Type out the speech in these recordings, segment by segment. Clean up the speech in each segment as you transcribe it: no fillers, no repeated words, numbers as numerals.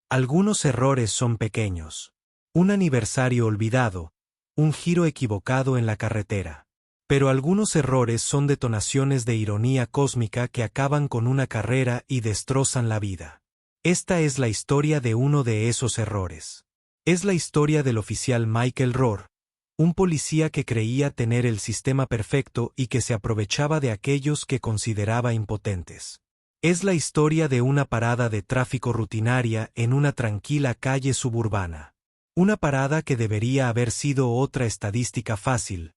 Algunos errores son pequeños. Un aniversario olvidado, un giro equivocado en la carretera. Pero algunos errores son detonaciones de ironía cósmica que acaban con una carrera y destrozan la vida. Esta es la historia de uno de esos errores. Es la historia del oficial Michael Rohr, un policía que creía tener el sistema perfecto y que se aprovechaba de aquellos que consideraba impotentes. Es la historia de una parada de tráfico rutinaria en una tranquila calle suburbana. Una parada que debería haber sido otra estadística fácil,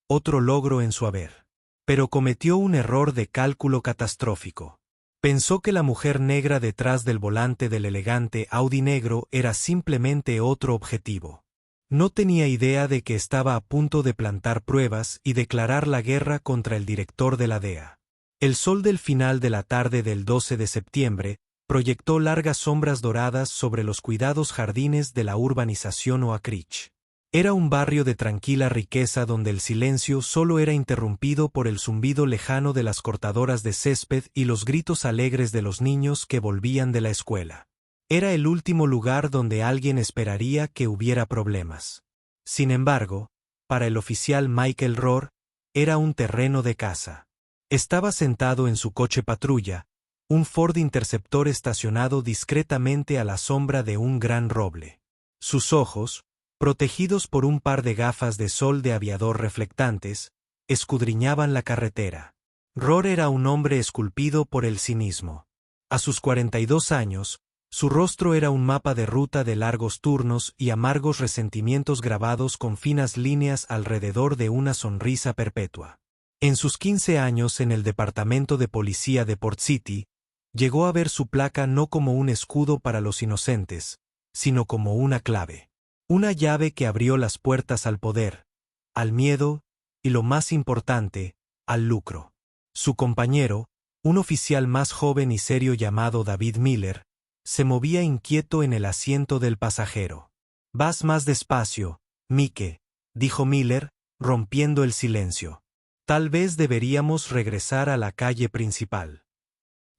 otro logro en su haber. Pero cometió un error de cálculo catastrófico. Pensó que la mujer negra detrás del volante del elegante Audi negro era simplemente otro objetivo. No tenía idea de que estaba a punto de plantar pruebas y declarar la guerra contra el director de la DEA. El sol del final de la tarde del 12 de septiembre proyectó largas sombras doradas sobre los cuidados jardines de la urbanización Oak Ridge. Era un barrio de tranquila riqueza donde el silencio solo era interrumpido por el zumbido lejano de las cortadoras de césped y los gritos alegres de los niños que volvían de la escuela. Era el último lugar donde alguien esperaría que hubiera problemas. Sin embargo, para el oficial Michael Rohr, era un terreno de caza. Estaba sentado en su coche patrulla, un Ford Interceptor estacionado discretamente a la sombra de un gran roble. Sus ojos, protegidos por un par de gafas de sol de aviador reflectantes, escudriñaban la carretera. Rohr era un hombre esculpido por el cinismo. A sus 42 años, su rostro era un mapa de ruta de largos turnos y amargos resentimientos grabados con finas líneas alrededor de una sonrisa perpetua. En sus 15 años en el departamento de policía de Port City, llegó a ver su placa no como un escudo para los inocentes, sino como una clave. Una llave que abrió las puertas al poder, al miedo y, lo más importante, al lucro. Su compañero, un oficial más joven y serio llamado David Miller, se movía inquieto en el asiento del pasajero. «Vas más despacio, Mike», dijo Miller, rompiendo el silencio. «Tal vez deberíamos regresar a la calle principal».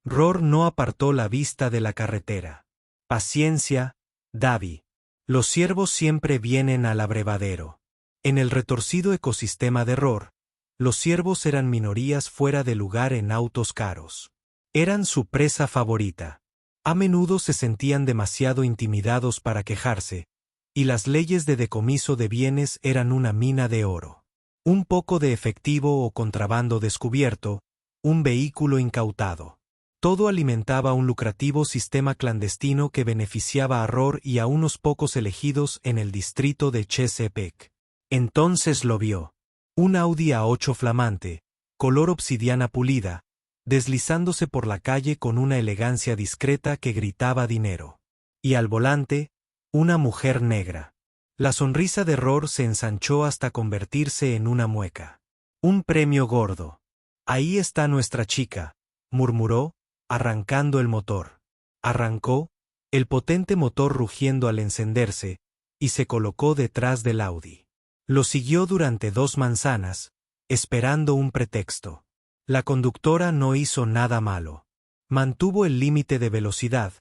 Rohr no apartó la vista de la carretera. «Paciencia, Davy. Los ciervos siempre vienen al abrevadero». En el retorcido ecosistema de Rohr, los ciervos eran minorías fuera de lugar en autos caros. Eran su presa favorita. A menudo se sentían demasiado intimidados para quejarse, y las leyes de decomiso de bienes eran una mina de oro. Un poco de efectivo o contrabando descubierto, un vehículo incautado. Todo alimentaba un lucrativo sistema clandestino que beneficiaba a Rohr y a unos pocos elegidos en el distrito de Chesapeake. Entonces lo vio. Un Audi A8 flamante, color obsidiana pulida, deslizándose por la calle con una elegancia discreta que gritaba dinero. Y al volante, una mujer negra. La sonrisa de Rohr se ensanchó hasta convertirse en una mueca. «Un premio gordo. Ahí está nuestra chica», murmuró, arrancando el motor. Arrancó, el potente motor rugiendo al encenderse, y se colocó detrás del Audi. Lo siguió durante 2 manzanas, esperando un pretexto. La conductora no hizo nada malo. Mantuvo el límite de velocidad,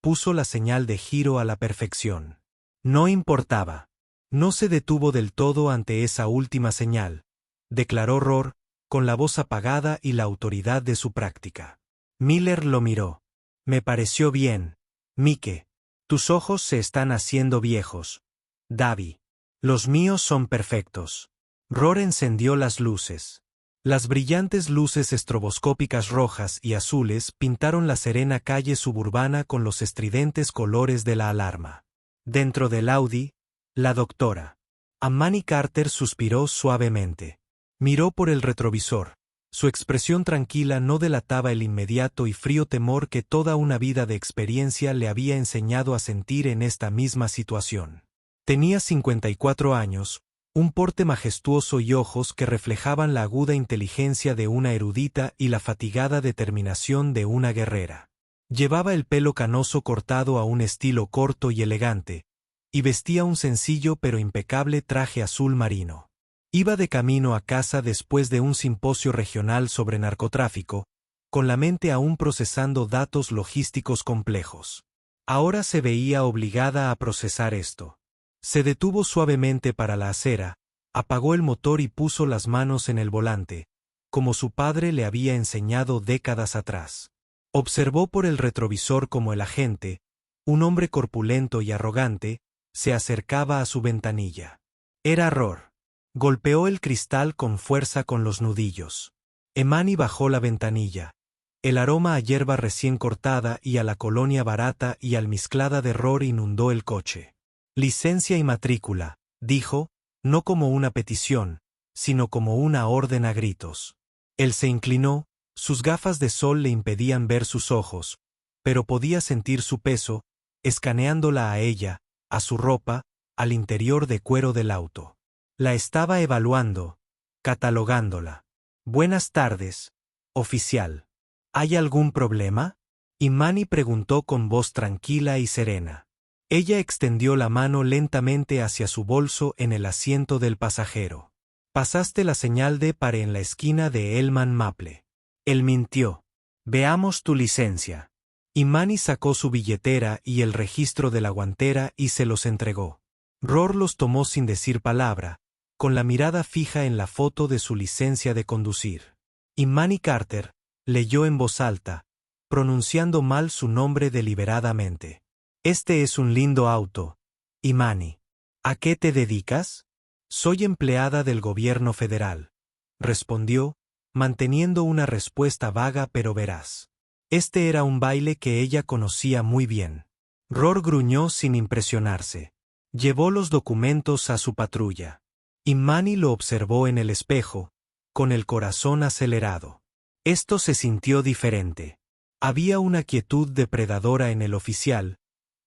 puso la señal de giro a la perfección. No importaba. No se detuvo del todo ante esa última señal, declaró Rohr, con la voz apagada y la autoridad de su práctica. Miller lo miró. «Me pareció bien, Mike. Tus ojos se están haciendo viejos, Davy. Los míos son perfectos». Rohr encendió las luces. Las brillantes luces estroboscópicas rojas y azules pintaron la serena calle suburbana con los estridentes colores de la alarma. Dentro del Audi, la doctora Amani Carter suspiró suavemente. Miró por el retrovisor. Su expresión tranquila no delataba el inmediato y frío temor que toda una vida de experiencia le había enseñado a sentir en esta misma situación. Tenía 54 años, un porte majestuoso y ojos que reflejaban la aguda inteligencia de una erudita y la fatigada determinación de una guerrera. Llevaba el pelo canoso cortado a un estilo corto y elegante, y vestía un sencillo pero impecable traje azul marino. Iba de camino a casa después de un simposio regional sobre narcotráfico, con la mente aún procesando datos logísticos complejos. Ahora se veía obligada a procesar esto. Se detuvo suavemente para la acera, apagó el motor y puso las manos en el volante, como su padre le había enseñado décadas atrás. Observó por el retrovisor como el agente, un hombre corpulento y arrogante, se acercaba a su ventanilla. Era Rohr. Golpeó el cristal con fuerza con los nudillos. Emani bajó la ventanilla. El aroma a hierba recién cortada y a la colonia barata y almizclada de Rohr inundó el coche. Licencia y matrícula, dijo, no como una petición, sino como una orden a gritos. Él se inclinó, sus gafas de sol le impedían ver sus ojos, pero podía sentir su peso, escaneándola a ella, a su ropa, al interior de cuero del auto. La estaba evaluando, catalogándola. Buenas tardes, oficial. ¿Hay algún problema? Imani preguntó con voz tranquila y serena. Ella extendió la mano lentamente hacia su bolso en el asiento del pasajero. Pasaste la señal de pare en la esquina de Elman Maple. Él mintió. Veamos tu licencia. Imani sacó su billetera y el registro de la guantera y se los entregó. Rohr los tomó sin decir palabra, con la mirada fija en la foto de su licencia de conducir. Imani Carter leyó en voz alta, pronunciando mal su nombre deliberadamente. Este es un lindo auto, Imani. ¿A qué te dedicas? Soy empleada del gobierno federal, respondió, manteniendo una respuesta vaga pero veraz. Este era un baile que ella conocía muy bien. Rohr gruñó sin impresionarse. Llevó los documentos a su patrulla. Imani lo observó en el espejo, con el corazón acelerado. Esto se sintió diferente. Había una quietud depredadora en el oficial,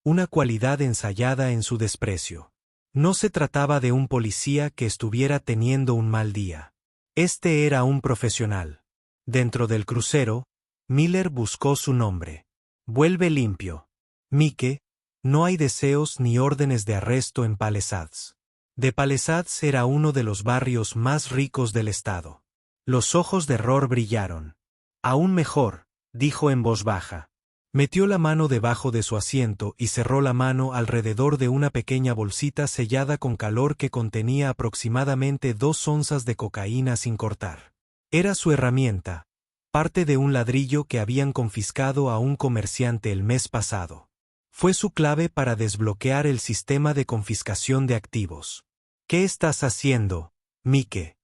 una cualidad ensayada en su desprecio. No se trataba de un policía que estuviera teniendo un mal día. Este era un profesional. Dentro del crucero, Miller buscó su nombre. Vuelve limpio. Mike, no hay deseos ni órdenes de arresto en Palisades. De Palisades era uno de los barrios más ricos del estado. Los ojos de Rohr brillaron. Aún mejor, dijo en voz baja. Metió la mano debajo de su asiento y cerró la mano alrededor de una pequeña bolsita sellada con calor que contenía aproximadamente 2 onzas de cocaína sin cortar. Era su herramienta, parte de un ladrillo que habían confiscado a un comerciante el mes pasado. Fue su clave para desbloquear el sistema de confiscación de activos. ¿Qué estás haciendo, Mike?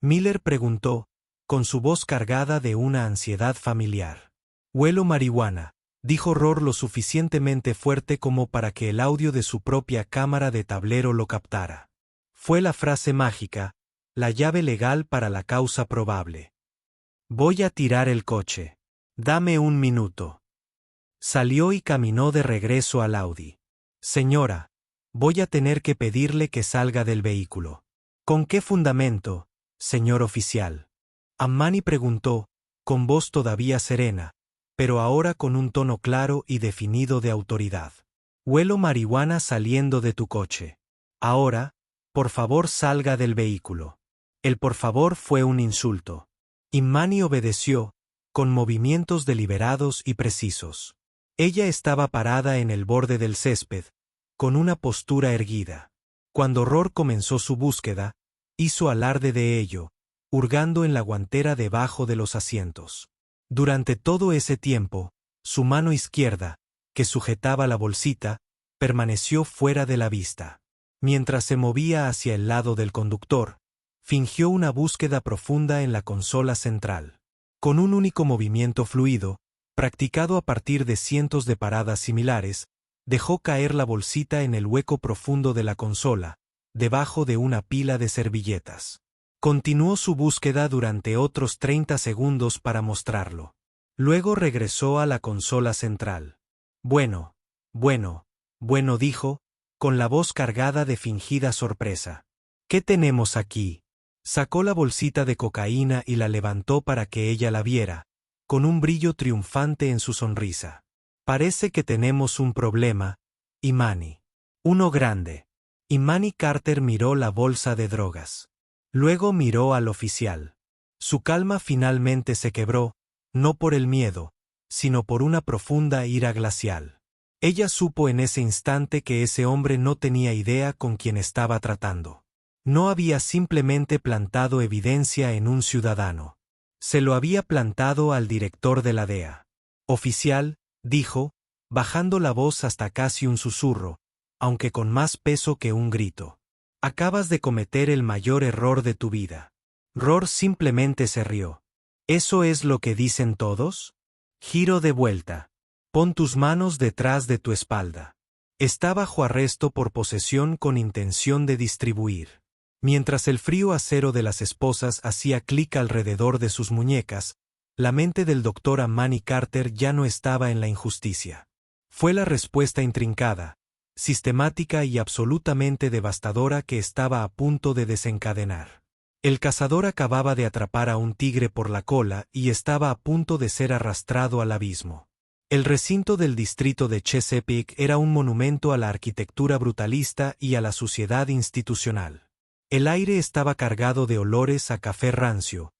Miller preguntó, con su voz cargada de una ansiedad familiar. Huelo marihuana, dijo Rohr lo suficientemente fuerte como para que el audio de su propia cámara de tablero lo captara. Fue la frase mágica, la llave legal para la causa probable. Voy a tirar el coche. Dame un minuto. Salió y caminó de regreso al Audi. Señora, voy a tener que pedirle que salga del vehículo. ¿Con qué fundamento, señor oficial? Imani preguntó, con voz todavía serena, pero ahora con un tono claro y definido de autoridad. Huelo marihuana saliendo de tu coche. Ahora, por favor salga del vehículo. El por favor fue un insulto. Imani obedeció, con movimientos deliberados y precisos. Ella estaba parada en el borde del césped, con una postura erguida. Cuando Rohr comenzó su búsqueda, hizo alarde de ello, hurgando en la guantera debajo de los asientos. Durante todo ese tiempo, su mano izquierda, que sujetaba la bolsita, permaneció fuera de la vista. Mientras se movía hacia el lado del conductor, fingió una búsqueda profunda en la consola central. Con un único movimiento fluido, practicado a partir de cientos de paradas similares, dejó caer la bolsita en el hueco profundo de la consola, debajo de una pila de servilletas. Continuó su búsqueda durante otros 30 segundos para mostrarlo. Luego regresó a la consola central. Bueno, dijo, con la voz cargada de fingida sorpresa. ¿Qué tenemos aquí? Sacó la bolsita de cocaína y la levantó para que ella la viera, con un brillo triunfante en su sonrisa. Parece que tenemos un problema, Imani. Uno grande. Imani Carter miró la bolsa de drogas. Luego miró al oficial. Su calma finalmente se quebró, no por el miedo, sino por una profunda ira glacial. Ella supo en ese instante que ese hombre no tenía idea con quién estaba tratando. No había simplemente plantado evidencia en un ciudadano. Se lo había plantado al director de la DEA. Oficial, dijo, bajando la voz hasta casi un susurro, aunque con más peso que un grito. Acabas de cometer el mayor error de tu vida. Rohr simplemente se rió. ¿Eso es lo que dicen todos? Giro de vuelta. Pon tus manos detrás de tu espalda. Está bajo arresto por posesión con intención de distribuir. Mientras el frío acero de las esposas hacía clic alrededor de sus muñecas, la mente del doctor Amani Carter ya no estaba en la injusticia. Fue la respuesta intrincada, sistemática y absolutamente devastadora que estaba a punto de desencadenar. El cazador acababa de atrapar a un tigre por la cola y estaba a punto de ser arrastrado al abismo. El recinto del distrito de Chesapeake era un monumento a la arquitectura brutalista y a la suciedad institucional. El aire estaba cargado de olores a café rancio,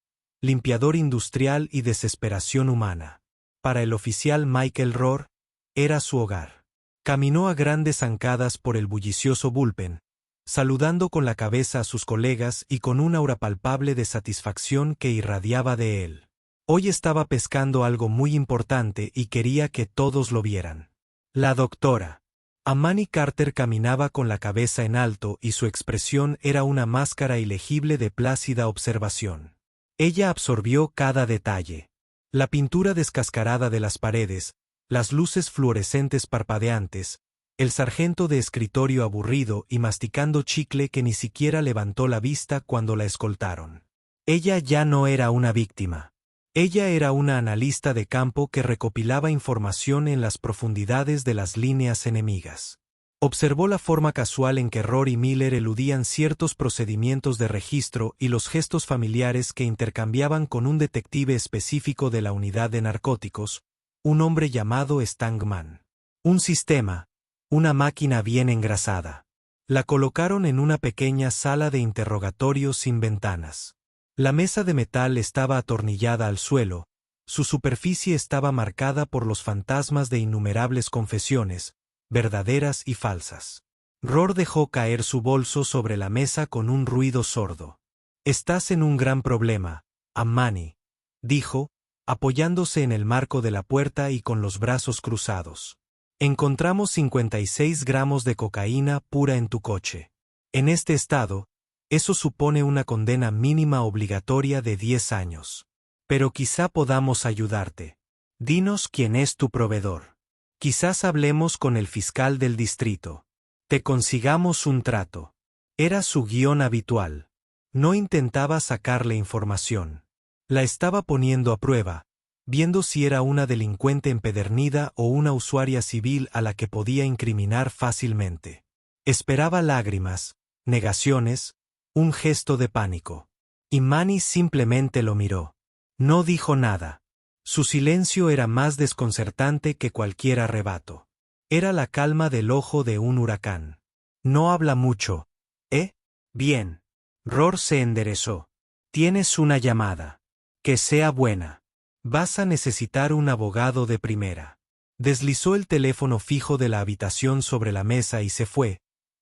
limpiador industrial y desesperación humana. Para el oficial Michael Rohr, era su hogar. Caminó a grandes zancadas por el bullicioso bullpen, saludando con la cabeza a sus colegas y con un aura palpable de satisfacción que irradiaba de él. Hoy estaba pescando algo muy importante y quería que todos lo vieran. La doctora Amani Carter caminaba con la cabeza en alto y su expresión era una máscara ilegible de plácida observación. Ella absorbió cada detalle. La pintura descascarada de las paredes, las luces fluorescentes parpadeantes, el sargento de escritorio aburrido y masticando chicle que ni siquiera levantó la vista cuando la escoltaron. Ella ya no era una víctima. Ella era una analista de campo que recopilaba información en las profundidades de las líneas enemigas. Observó la forma casual en que Rohr y Miller eludían ciertos procedimientos de registro y los gestos familiares que intercambiaban con un detective específico de la unidad de narcóticos, un hombre llamado Stangman. Un sistema, una máquina bien engrasada. La colocaron en una pequeña sala de interrogatorio sin ventanas. La mesa de metal estaba atornillada al suelo, su superficie estaba marcada por los fantasmas de innumerables confesiones, verdaderas y falsas. Rohr dejó caer su bolso sobre la mesa con un ruido sordo. «Estás en un gran problema, Amani», dijo, apoyándose en el marco de la puerta y con los brazos cruzados. «Encontramos 56 gramos de cocaína pura en tu coche. En este estado, eso supone una condena mínima obligatoria de 10 años. Pero quizá podamos ayudarte. Dinos quién es tu proveedor. Quizás hablemos con el fiscal del distrito. Te consigamos un trato». Era su guión habitual. No intentaba sacarle información. La estaba poniendo a prueba, viendo si era una delincuente empedernida o una usuaria civil a la que podía incriminar fácilmente. Esperaba lágrimas, negaciones, un gesto de pánico. Y Manny simplemente lo miró. No dijo nada. Su silencio era más desconcertante que cualquier arrebato. Era la calma del ojo de un huracán. No habla mucho, ¿eh? Bien. Rohr se enderezó. Tienes una llamada. Que sea buena. Vas a necesitar un abogado de primera. Deslizó el teléfono fijo de la habitación sobre la mesa y se fue,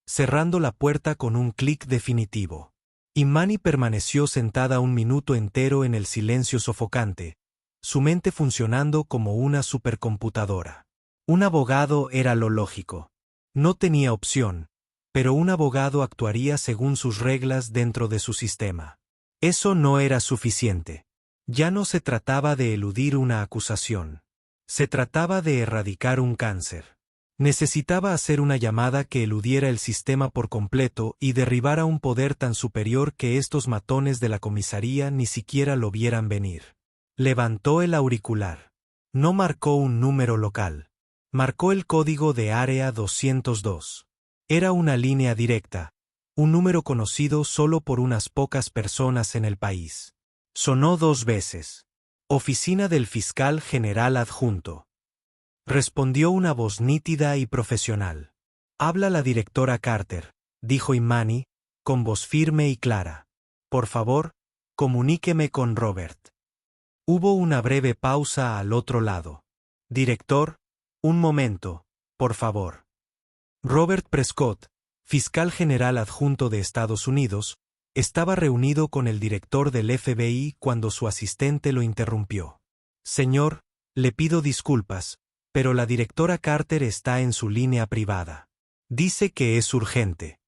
cerrando la puerta con un clic definitivo. Y Manny permaneció sentada un minuto entero en el silencio sofocante, su mente funcionando como una supercomputadora. Un abogado era lo lógico. No tenía opción, pero un abogado actuaría según sus reglas dentro de su sistema. Eso no era suficiente. Ya no se trataba de eludir una acusación. Se trataba de erradicar un cáncer. Necesitaba hacer una llamada que eludiera el sistema por completo y derribara un poder tan superior que estos matones de la comisaría ni siquiera lo vieran venir. Levantó el auricular. No marcó un número local. Marcó el código de área 202. Era una línea directa, un número conocido solo por unas pocas personas en el país. Sonó 2 veces. Oficina del Fiscal General Adjunto. Respondió una voz nítida y profesional. «Habla la directora Carter», dijo Imani, con voz firme y clara. «Por favor, comuníqueme con Robert». Hubo una breve pausa al otro lado. «Director, un momento», por favor. Robert Prescott, fiscal general adjunto de Estados Unidos, estaba reunido con el director del FBI cuando su asistente lo interrumpió. Señor, le pido disculpas, pero la directora Carter está en su línea privada. Dice que es urgente.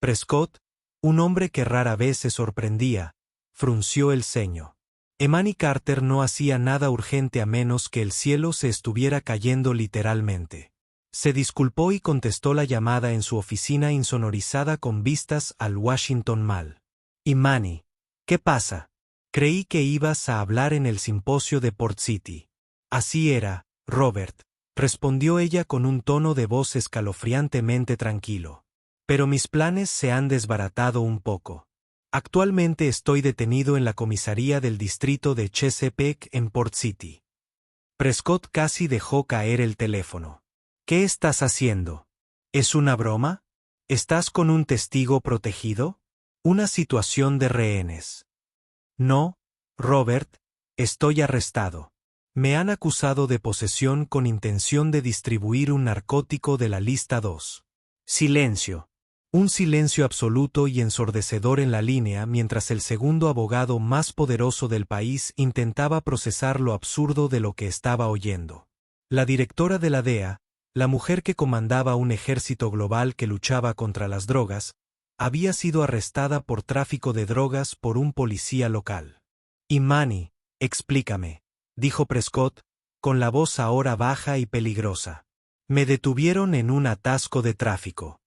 Prescott, un hombre que rara vez se sorprendía, frunció el ceño. Emani Carter no hacía nada urgente a menos que el cielo se estuviera cayendo literalmente. Se disculpó y contestó la llamada en su oficina insonorizada con vistas al Washington Mall. Emani, ¿qué pasa? Creí que ibas a hablar en el simposio de Port City. Así era, Robert, respondió ella con un tono de voz escalofriantemente tranquilo. Pero mis planes se han desbaratado un poco. Actualmente estoy detenido en la comisaría del distrito de Chesapeake en Port City. Prescott casi dejó caer el teléfono. ¿Qué estás haciendo? ¿Es una broma? ¿Estás con un testigo protegido? ¿Una situación de rehenes? No, Robert, estoy arrestado. Me han acusado de posesión con intención de distribuir un narcótico de la lista 2. Silencio. Un silencio absoluto y ensordecedor en la línea mientras el segundo abogado más poderoso del país intentaba procesar lo absurdo de lo que estaba oyendo. La directora de la DEA, la mujer que comandaba un ejército global que luchaba contra las drogas, había sido arrestada por tráfico de drogas por un policía local. Emani, explícame, dijo Prescott, con la voz ahora baja y peligrosa. Me detuvieron en un atasco de tráfico.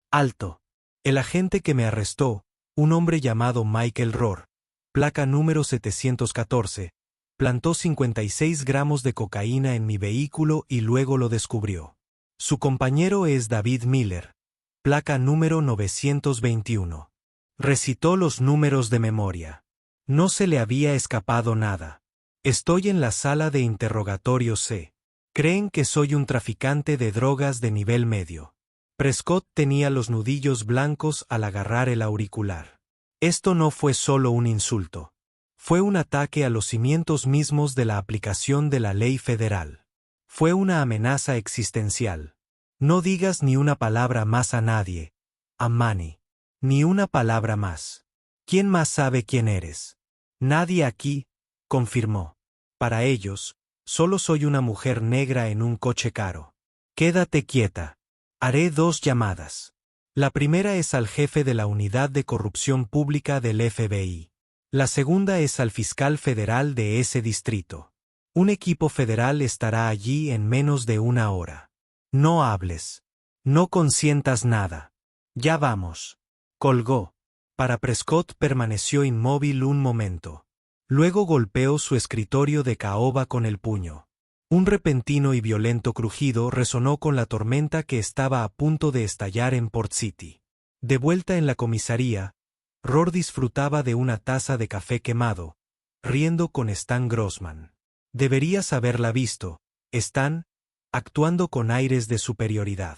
Alto. El agente que me arrestó, un hombre llamado Michael Rohr, placa número 714, plantó 56 gramos de cocaína en mi vehículo y luego lo descubrió. Su compañero es David Miller, placa número 921. Recitó los números de memoria. No se le había escapado nada. Estoy en la sala de interrogatorio C. Creen que soy un traficante de drogas de nivel medio. Prescott tenía los nudillos blancos al agarrar el auricular. Esto no fue solo un insulto. Fue un ataque a los cimientos mismos de la aplicación de la ley federal. Fue una amenaza existencial. No digas ni una palabra más a nadie, Emani. Ni una palabra más. ¿Quién más sabe quién eres? Nadie aquí, confirmó. Para ellos, solo soy una mujer negra en un coche caro. Quédate quieta. Haré 2 llamadas. La primera es al jefe de la Unidad de Corrupción Pública del FBI. La segunda es al fiscal federal de ese distrito. Un equipo federal estará allí en menos de 1 hora. No hables. No consientas nada. Ya vamos. Colgó. Para Prescott permaneció inmóvil un momento. Luego golpeó su escritorio de caoba con el puño. Un repentino y violento crujido resonó con la tormenta que estaba a punto de estallar en Port City. De vuelta en la comisaría, Rohr disfrutaba de una taza de café quemado, riendo con Stan Grossman. Deberías haberla visto, Stan, actuando con aires de superioridad.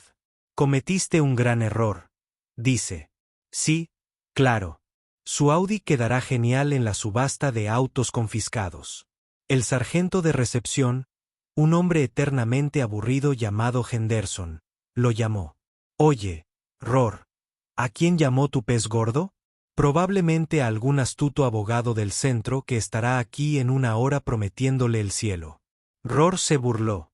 Cometiste un gran error, dice. Sí, claro. Su Audi quedará genial en la subasta de autos confiscados. El sargento de recepción, un hombre eternamente aburrido llamado Henderson, lo llamó. Oye, Rohr, ¿a quién llamó tu pez gordo? Probablemente a algún astuto abogado del centro que estará aquí en 1 hora prometiéndole el cielo. Rohr se burló.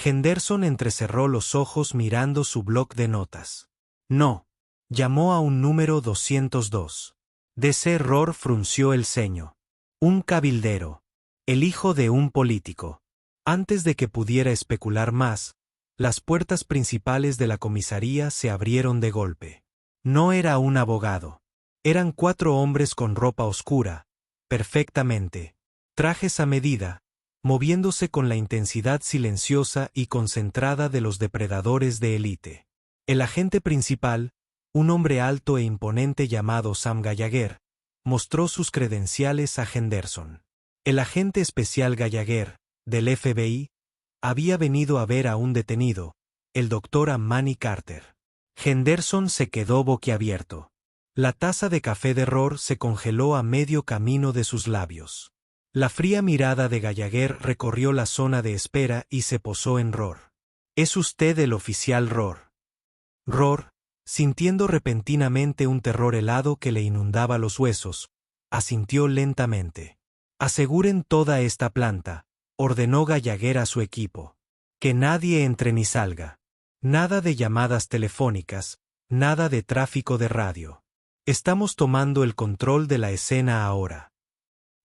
Henderson entrecerró los ojos mirando su bloc de notas. No. Llamó a un número 202. D.C. Rohr frunció el ceño. Un cabildero. El hijo de un político. Antes de que pudiera especular más, las puertas principales de la comisaría se abrieron de golpe. No era un abogado. Eran 4 hombres con ropa oscura, perfectamente, trajes a medida, moviéndose con la intensidad silenciosa y concentrada de los depredadores de élite. El agente principal, un hombre alto e imponente llamado Sam Gallagher, mostró sus credenciales a Henderson. El agente especial Gallagher, del FBI, había venido a ver a un detenido, el Dr. Emani Carter. Henderson se quedó boquiabierto. La taza de café de Rohr se congeló a medio camino de sus labios. La fría mirada de Gallagher recorrió la zona de espera y se posó en Rohr. Es usted el oficial Rohr. Rohr, sintiendo repentinamente un terror helado que le inundaba los huesos, asintió lentamente. Aseguren toda esta planta, ordenó Gallagher a su equipo. Que nadie entre ni salga. Nada de llamadas telefónicas, nada de tráfico de radio. Estamos tomando el control de la escena ahora.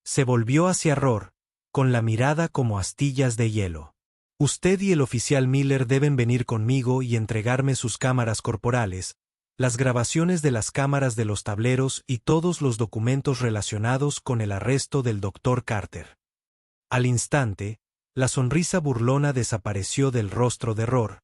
Se volvió hacia Rohr, con la mirada como astillas de hielo. Usted y el oficial Miller deben venir conmigo y entregarme sus cámaras corporales, las grabaciones de las cámaras de los tableros y todos los documentos relacionados con el arresto del Dr. Carter. Al instante, la sonrisa burlona desapareció del rostro de Rohr,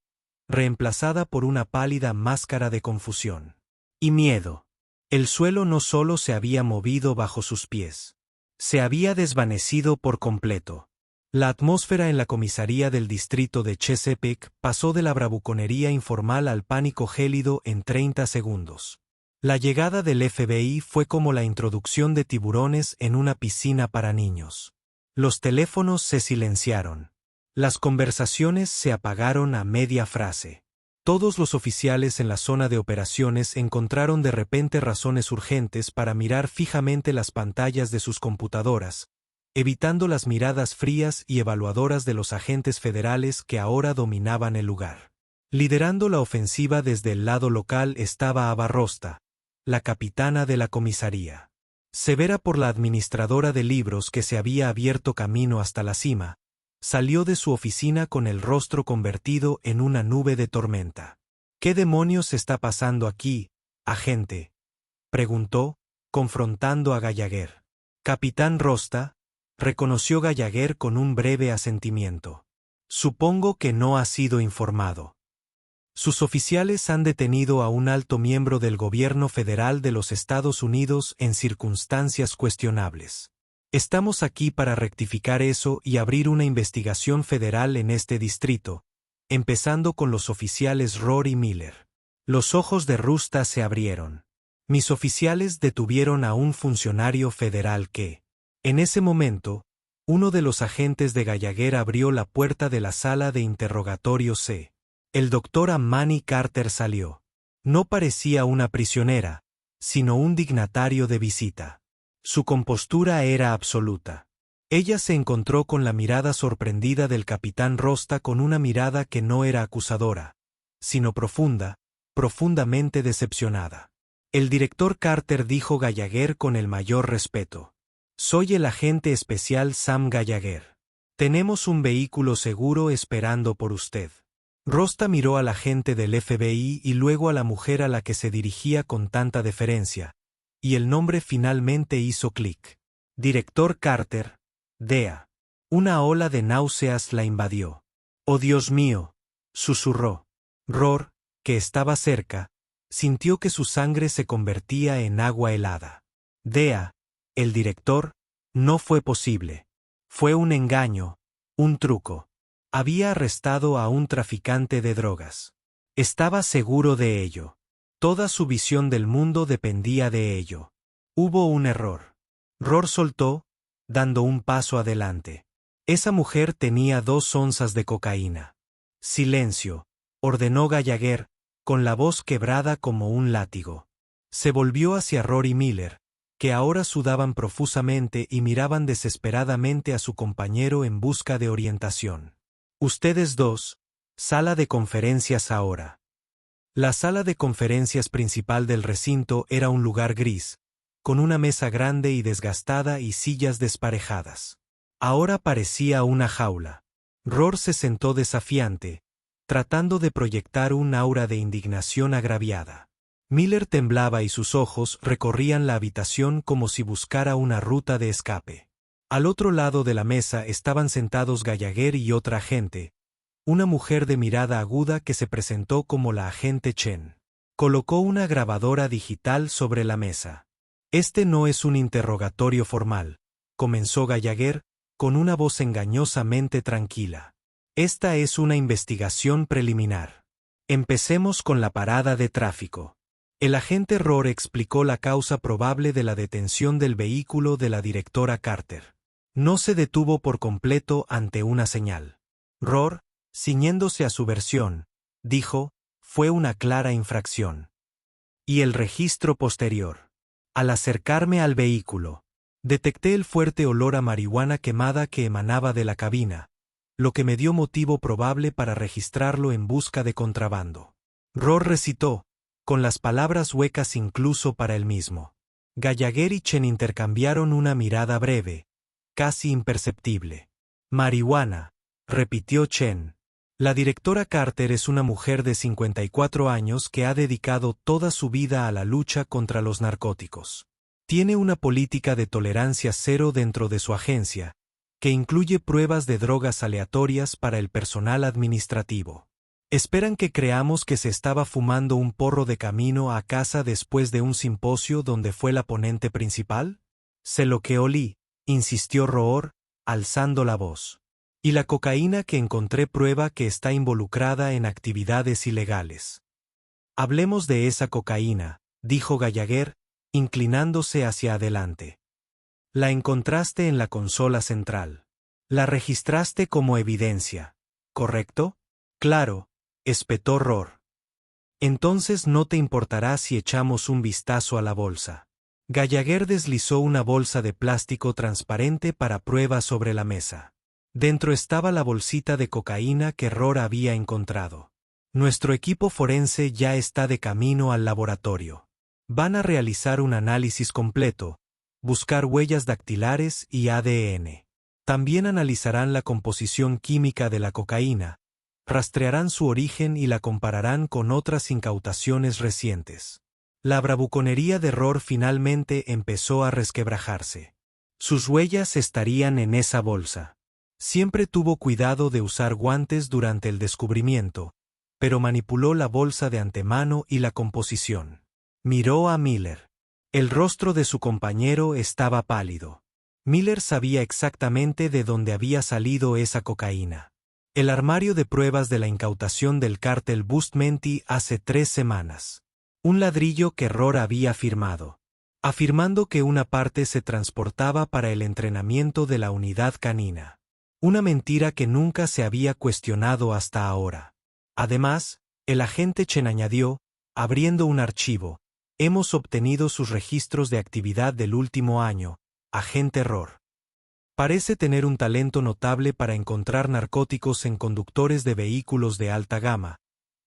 reemplazada por una pálida máscara de confusión. Y miedo. El suelo no solo se había movido bajo sus pies. Se había desvanecido por completo. La atmósfera en la comisaría del distrito de Chesapeake pasó de la bravuconería informal al pánico gélido en 30 segundos. La llegada del FBI fue como la introducción de tiburones en una piscina para niños. Los teléfonos se silenciaron. Las conversaciones se apagaron a media frase. Todos los oficiales en la zona de operaciones encontraron de repente razones urgentes para mirar fijamente las pantallas de sus computadoras, evitando las miradas frías y evaluadoras de los agentes federales que ahora dominaban el lugar. Liderando la ofensiva desde el lado local estaba Ava Rosta, la capitana de la comisaría. Severa por la administradora de libros que se había abierto camino hasta la cima, salió de su oficina con el rostro convertido en una nube de tormenta. ¿Qué demonios está pasando aquí, agente?, preguntó, confrontando a Gallagher. Capitán Rosta, reconoció Gallagher con un breve asentimiento. Supongo que no ha sido informado. Sus oficiales han detenido a un alto miembro del gobierno federal de los Estados Unidos en circunstancias cuestionables. Estamos aquí para rectificar eso y abrir una investigación federal en este distrito, empezando con los oficiales Rohr y Miller. Los ojos de Rosta se abrieron. Mis oficiales detuvieron a un funcionario federal que, en ese momento, uno de los agentes de Gallagher abrió la puerta de la sala de interrogatorio C. El doctor Amani Carter salió. No parecía una prisionera, sino un dignatario de visita. Su compostura era absoluta. Ella se encontró con la mirada sorprendida del capitán Rosta, con una mirada que no era acusadora, sino profunda, profundamente decepcionada. El director Carter, dijo Gallagher con el mayor respeto. Soy el agente especial Sam Gallagher. Tenemos un vehículo seguro esperando por usted. Rosta miró al agente del FBI y luego a la mujer a la que se dirigía con tanta deferencia, y el nombre finalmente hizo clic. Director Carter, DEA. Una ola de náuseas la invadió. «Oh Dios mío», susurró. Rohr, que estaba cerca, sintió que su sangre se convertía en agua helada. DEA, el director, no fue posible. Fue un engaño, un truco. Había arrestado a un traficante de drogas. Estaba seguro de ello. Toda su visión del mundo dependía de ello. Hubo un error. Rohr soltó, dando un paso adelante. Esa mujer tenía 2 onzas de cocaína. Silencio, ordenó Gallagher, con la voz quebrada como un látigo. Se volvió hacia Rohr y Miller, que ahora sudaban profusamente y miraban desesperadamente a su compañero en busca de orientación. Ustedes dos, sala de conferencias ahora. La sala de conferencias principal del recinto era un lugar gris, con una mesa grande y desgastada y sillas desparejadas. Ahora parecía una jaula. Rohr se sentó desafiante, tratando de proyectar un aura de indignación agraviada. Miller temblaba y sus ojos recorrían la habitación como si buscara una ruta de escape. Al otro lado de la mesa estaban sentados Gallagher y otra agente, una mujer de mirada aguda que se presentó como la agente Chen. Colocó una grabadora digital sobre la mesa. Este no es un interrogatorio formal, comenzó Gallagher, con una voz engañosamente tranquila. Esta es una investigación preliminar. Empecemos con la parada de tráfico. El agente Rohr explicó la causa probable de la detención del vehículo de la directora Carter. No se detuvo por completo ante una señal. Rohr, Ciñéndose a su versión, dijo, fue una clara infracción. Y el registro posterior. Al acercarme al vehículo, detecté el fuerte olor a marihuana quemada que emanaba de la cabina, lo que me dio motivo probable para registrarlo en busca de contrabando. Rohr recitó, con las palabras huecas incluso para él mismo. Gallagher y Chen intercambiaron una mirada breve, casi imperceptible. Marihuana, repitió Chen. La directora Carter es una mujer de 54 años que ha dedicado toda su vida a la lucha contra los narcóticos. Tiene una política de tolerancia cero dentro de su agencia, que incluye pruebas de drogas aleatorias para el personal administrativo. ¿Esperan que creamos que se estaba fumando un porro de camino a casa después de un simposio donde fue la ponente principal? Sé lo que olí, insistió Rohr, alzando la voz. Y la cocaína que encontré prueba que está involucrada en actividades ilegales. Hablemos de esa cocaína, dijo Gallagher, inclinándose hacia adelante. La encontraste en la consola central. La registraste como evidencia, ¿correcto? Claro, espetó Rohr. Entonces no te importará si echamos un vistazo a la bolsa. Gallagher deslizó una bolsa de plástico transparente para prueba sobre la mesa. Dentro estaba la bolsita de cocaína que Rohr había encontrado. Nuestro equipo forense ya está de camino al laboratorio. Van a realizar un análisis completo, buscar huellas dactilares y ADN. También analizarán la composición química de la cocaína, rastrearán su origen y la compararán con otras incautaciones recientes. La bravuconería de Rohr finalmente empezó a resquebrajarse. Sus huellas estarían en esa bolsa. Siempre tuvo cuidado de usar guantes durante el descubrimiento, pero manipuló la bolsa de antemano y la composición. Miró a Miller. El rostro de su compañero estaba pálido. Miller sabía exactamente de dónde había salido esa cocaína. El armario de pruebas de la incautación del cártel Bustamante hace 3 semanas. Un ladrillo que Rohr había firmado, afirmando que una parte se transportaba para el entrenamiento de la unidad canina. Una mentira que nunca se había cuestionado hasta ahora. Además, el agente Chen añadió, abriendo un archivo, hemos obtenido sus registros de actividad del último año, agente Rohr. Parece tener un talento notable para encontrar narcóticos en conductores de vehículos de alta gama,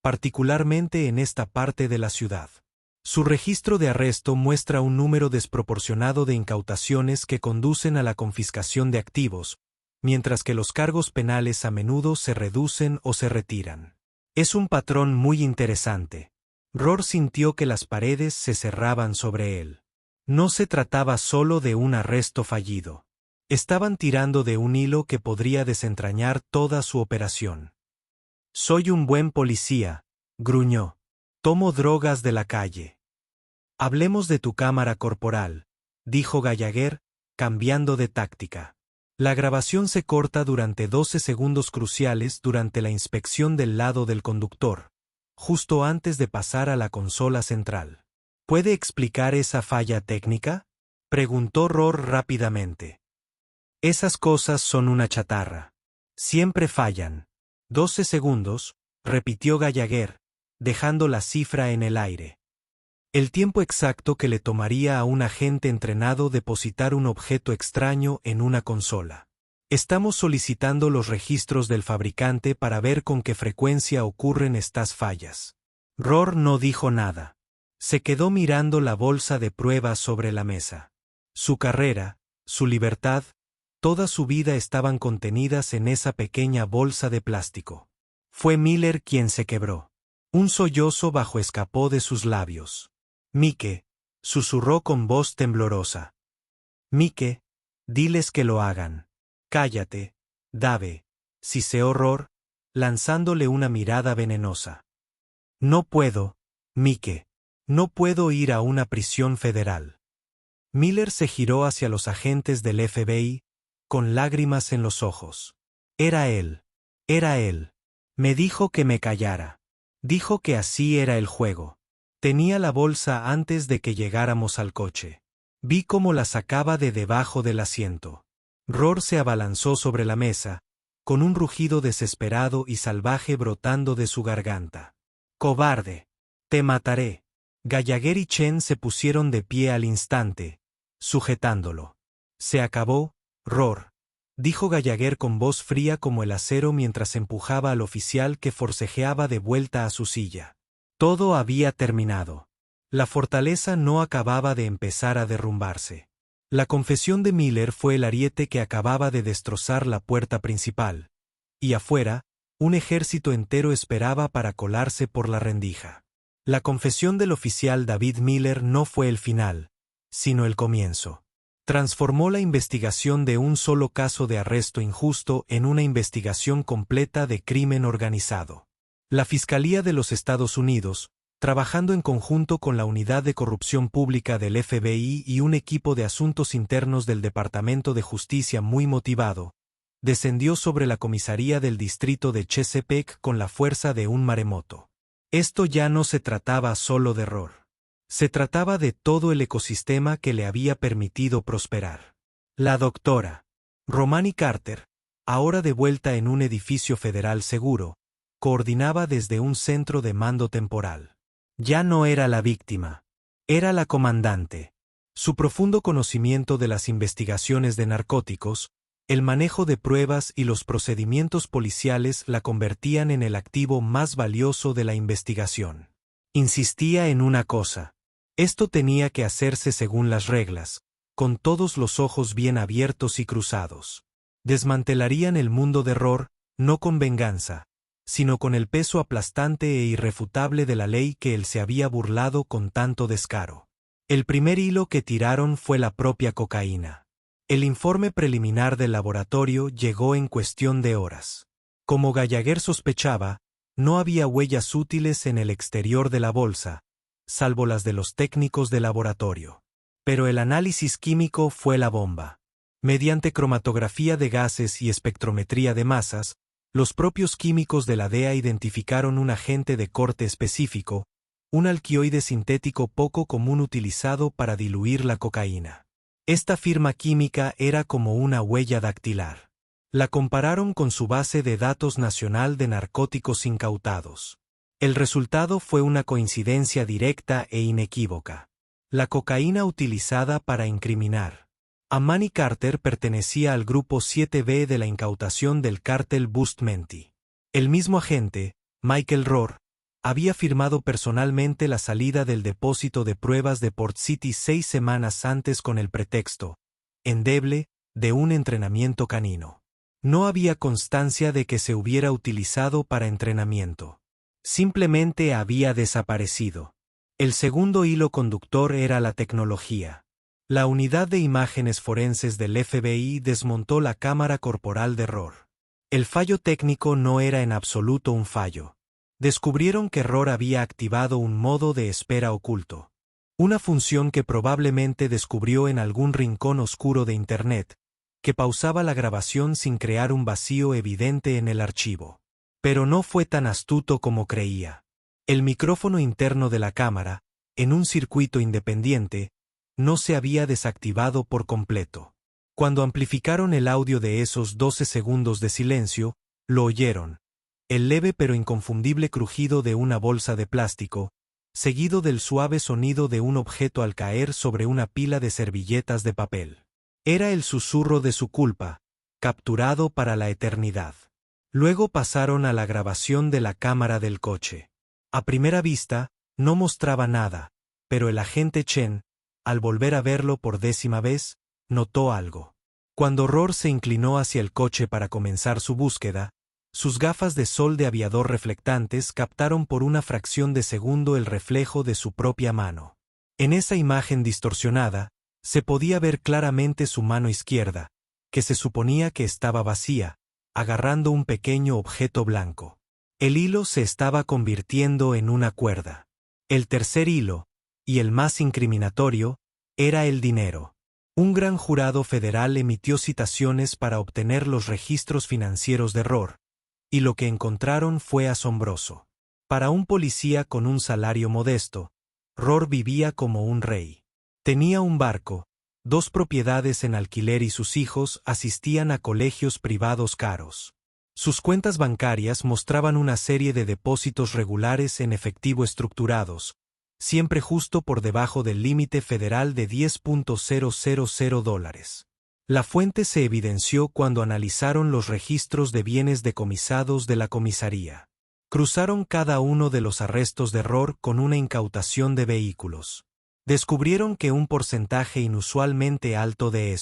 particularmente en esta parte de la ciudad. Su registro de arresto muestra un número desproporcionado de incautaciones que conducen a la confiscación de activos, mientras que los cargos penales a menudo se reducen o se retiran. Es un patrón muy interesante. Rohr sintió que las paredes se cerraban sobre él. No se trataba solo de un arresto fallido. Estaban tirando de un hilo que podría desentrañar toda su operación. Soy un buen policía, gruñó. Tomo drogas de la calle. Hablemos de tu cámara corporal, dijo Gallagher, cambiando de táctica. La grabación se corta durante 12 segundos cruciales durante la inspección del lado del conductor, justo antes de pasar a la consola central. ¿Puede explicar esa falla técnica?, preguntó Rohr rápidamente. Esas cosas son una chatarra. Siempre fallan. 12 segundos, repitió Gallagher, dejando la cifra en el aire. El tiempo exacto que le tomaría a un agente entrenado depositar un objeto extraño en una consola. Estamos solicitando los registros del fabricante para ver con qué frecuencia ocurren estas fallas. Rohr no dijo nada. Se quedó mirando la bolsa de pruebas sobre la mesa. Su carrera, su libertad, toda su vida estaban contenidas en esa pequeña bolsa de plástico. Fue Miller quien se quebró. Un sollozo bajo escapó de sus labios. Mike, susurró con voz temblorosa. Mike, diles que lo hagan. Cállate, Dave, siseó Rohr, lanzándole una mirada venenosa. No puedo, Mike. No puedo ir a una prisión federal. Miller se giró hacia los agentes del FBI, con lágrimas en los ojos. Era él. Era él. Me dijo que me callara. Dijo que así era el juego. Tenía la bolsa antes de que llegáramos al coche. Vi cómo la sacaba de debajo del asiento. Rohr se abalanzó sobre la mesa, con un rugido desesperado y salvaje brotando de su garganta. «¡Cobarde! ¡Te mataré!». Gallagher y Chen se pusieron de pie al instante, sujetándolo. «Se acabó, Roar», dijo Gallagher con voz fría como el acero mientras empujaba al oficial que forcejeaba de vuelta a su silla. Todo había terminado. La fortaleza no acababa de empezar a derrumbarse. La confesión de Miller fue el ariete que acababa de destrozar la puerta principal, y afuera, un ejército entero esperaba para colarse por la rendija. La confesión del oficial David Miller no fue el final, sino el comienzo. Transformó la investigación de un solo caso de arresto injusto en una investigación completa de crimen organizado. La Fiscalía de los Estados Unidos, trabajando en conjunto con la Unidad de Corrupción Pública del FBI y un equipo de asuntos internos del Departamento de Justicia muy motivado, descendió sobre la comisaría del distrito de Chesapeake con la fuerza de un maremoto. Esto ya no se trataba solo de Roar. Se trataba de todo el ecosistema que le había permitido prosperar. La doctora Romani Carter, ahora de vuelta en un edificio federal seguro, coordinaba desde un centro de mando temporal. Ya no era la víctima, era la comandante. Su profundo conocimiento de las investigaciones de narcóticos, el manejo de pruebas y los procedimientos policiales la convertían en el activo más valioso de la investigación. Insistía en una cosa. Esto tenía que hacerse según las reglas, con todos los ojos bien abiertos y cruzados. Desmantelarían el mundo de Roar, no con venganza, sino con el peso aplastante e irrefutable de la ley que él se había burlado con tanto descaro. El primer hilo que tiraron fue la propia cocaína. El informe preliminar del laboratorio llegó en cuestión de horas. Como Gallagher sospechaba, no había huellas útiles en el exterior de la bolsa, salvo las de los técnicos de laboratorio. Pero el análisis químico fue la bomba. Mediante cromatografía de gases y espectrometría de masas, los propios químicos de la DEA identificaron un agente de corte específico, un alquioide sintético poco común utilizado para diluir la cocaína. Esta firma química era como una huella dactilar. La compararon con su base de datos nacional de narcóticos incautados. El resultado fue una coincidencia directa e inequívoca. La cocaína utilizada para incriminar a Manny Carter pertenecía al grupo 7B de la incautación del cártel Bustamante. El mismo agente, Michael Roar, había firmado personalmente la salida del depósito de pruebas de Port City 6 semanas antes con el pretexto, endeble, de un entrenamiento canino. No había constancia de que se hubiera utilizado para entrenamiento. Simplemente había desaparecido. El segundo hilo conductor era la tecnología. La unidad de imágenes forenses del FBI desmontó la cámara corporal de Roar. El fallo técnico no era en absoluto un fallo. Descubrieron que Roar había activado un modo de espera oculto. Una función que probablemente descubrió en algún rincón oscuro de Internet, que pausaba la grabación sin crear un vacío evidente en el archivo. Pero no fue tan astuto como creía. El micrófono interno de la cámara, en un circuito independiente, no se había desactivado por completo. Cuando amplificaron el audio de esos 12 segundos de silencio, lo oyeron. El leve pero inconfundible crujido de una bolsa de plástico, seguido del suave sonido de un objeto al caer sobre una pila de servilletas de papel. Era el susurro de su culpa, capturado para la eternidad. Luego pasaron a la grabación de la cámara del coche. A primera vista, no mostraba nada, pero el agente Chen, al volver a verlo por 10ª vez, notó algo. Cuando Roar se inclinó hacia el coche para comenzar su búsqueda, sus gafas de sol de aviador reflectantes captaron por una fracción de segundo el reflejo de su propia mano. En esa imagen distorsionada, se podía ver claramente su mano izquierda, que se suponía que estaba vacía, agarrando un pequeño objeto blanco. El hilo se estaba convirtiendo en una cuerda. El tercer hilo, y el más incriminatorio, era el dinero. Un gran jurado federal emitió citaciones para obtener los registros financieros de Roar, y lo que encontraron fue asombroso. Para un policía con un salario modesto, Roar vivía como un rey. Tenía un barco, 2 propiedades en alquiler y sus hijos asistían a colegios privados caros. Sus cuentas bancarias mostraban una serie de depósitos regulares en efectivo estructurados, siempre justo por debajo del límite federal de $10,000. La fuente se evidenció cuando analizaron los registros de bienes decomisados de la comisaría. Cruzaron cada uno de los arrestos de Rohr con una incautación de vehículos. Descubrieron que un porcentaje inusualmente alto de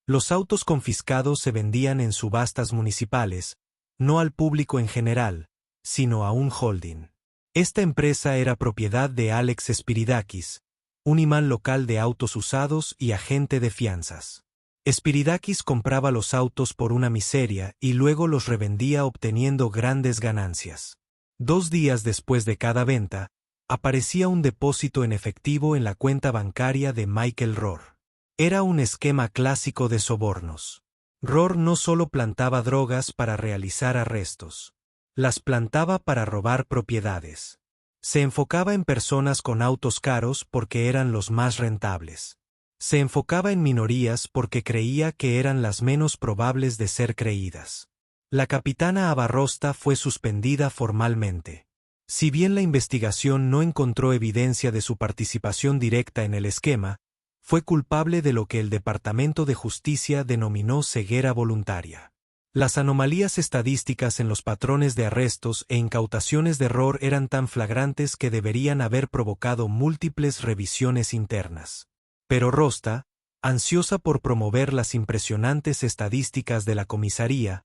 los autos confiscados se vendían en subastas municipales, no al público en general, sino a un holding. Esta empresa era propiedad de Alex Spiridakis, un imán local de autos usados y agente de fianzas. Spiridakis compraba los autos por una miseria y luego los revendía obteniendo grandes ganancias. 2 días después de cada venta, aparecía un depósito en efectivo en la cuenta bancaria de Michael Rohr. Era un esquema clásico de sobornos. Rohr no solo plantaba drogas para realizar arrestos. Las plantaba para robar propiedades. Se enfocaba en personas con autos caros porque eran los más rentables. Se enfocaba en minorías porque creía que eran las menos probables de ser creídas. La capitana Abarrosta fue suspendida formalmente. Si bien la investigación no encontró evidencia de su participación directa en el esquema, fue culpable de lo que el Departamento de Justicia denominó ceguera voluntaria. Las anomalías estadísticas en los patrones de arrestos e incautaciones de Rohr eran tan flagrantes que deberían haber provocado múltiples revisiones internas. Pero Rosta, ansiosa por promover las impresionantes estadísticas de la comisaría,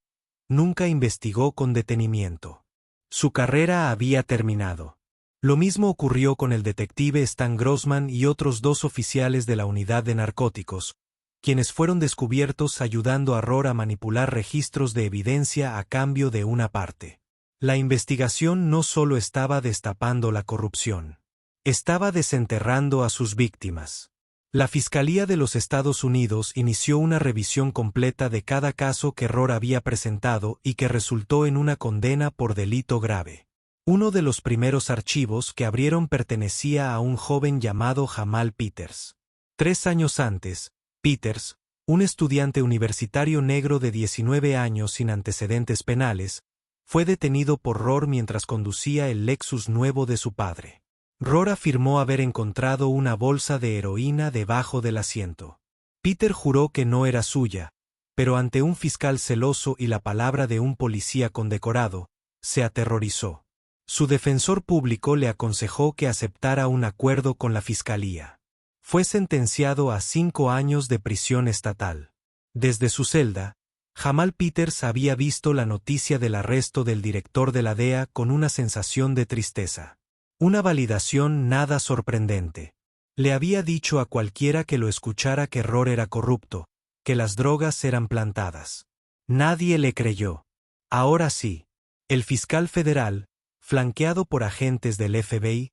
nunca investigó con detenimiento. Su carrera había terminado. Lo mismo ocurrió con el detective Stan Grossman y otros 2 oficiales de la unidad de narcóticos, quienes fueron descubiertos ayudando a Rohr a manipular registros de evidencia a cambio de una parte. La investigación no solo estaba destapando la corrupción, estaba desenterrando a sus víctimas. La Fiscalía de los Estados Unidos inició una revisión completa de cada caso que Rohr había presentado y que resultó en una condena por delito grave. Uno de los primeros archivos que abrieron pertenecía a un joven llamado Jamal Peters. 3 años antes, Peters, un estudiante universitario negro de 19 años sin antecedentes penales, fue detenido por Rohr mientras conducía el Lexus nuevo de su padre. Rohr afirmó haber encontrado una bolsa de heroína debajo del asiento. Peter juró que no era suya, pero ante un fiscal celoso y la palabra de un policía condecorado, se aterrorizó. Su defensor público le aconsejó que aceptara un acuerdo con la fiscalía. Fue sentenciado a 5 años de prisión estatal. Desde su celda, Jamal Peters había visto la noticia del arresto del director de la DEA con una sensación de tristeza. Una validación nada sorprendente. Le había dicho a cualquiera que lo escuchara que Rohr era corrupto, que las drogas eran plantadas. Nadie le creyó. Ahora sí. El fiscal federal, flanqueado por agentes del FBI,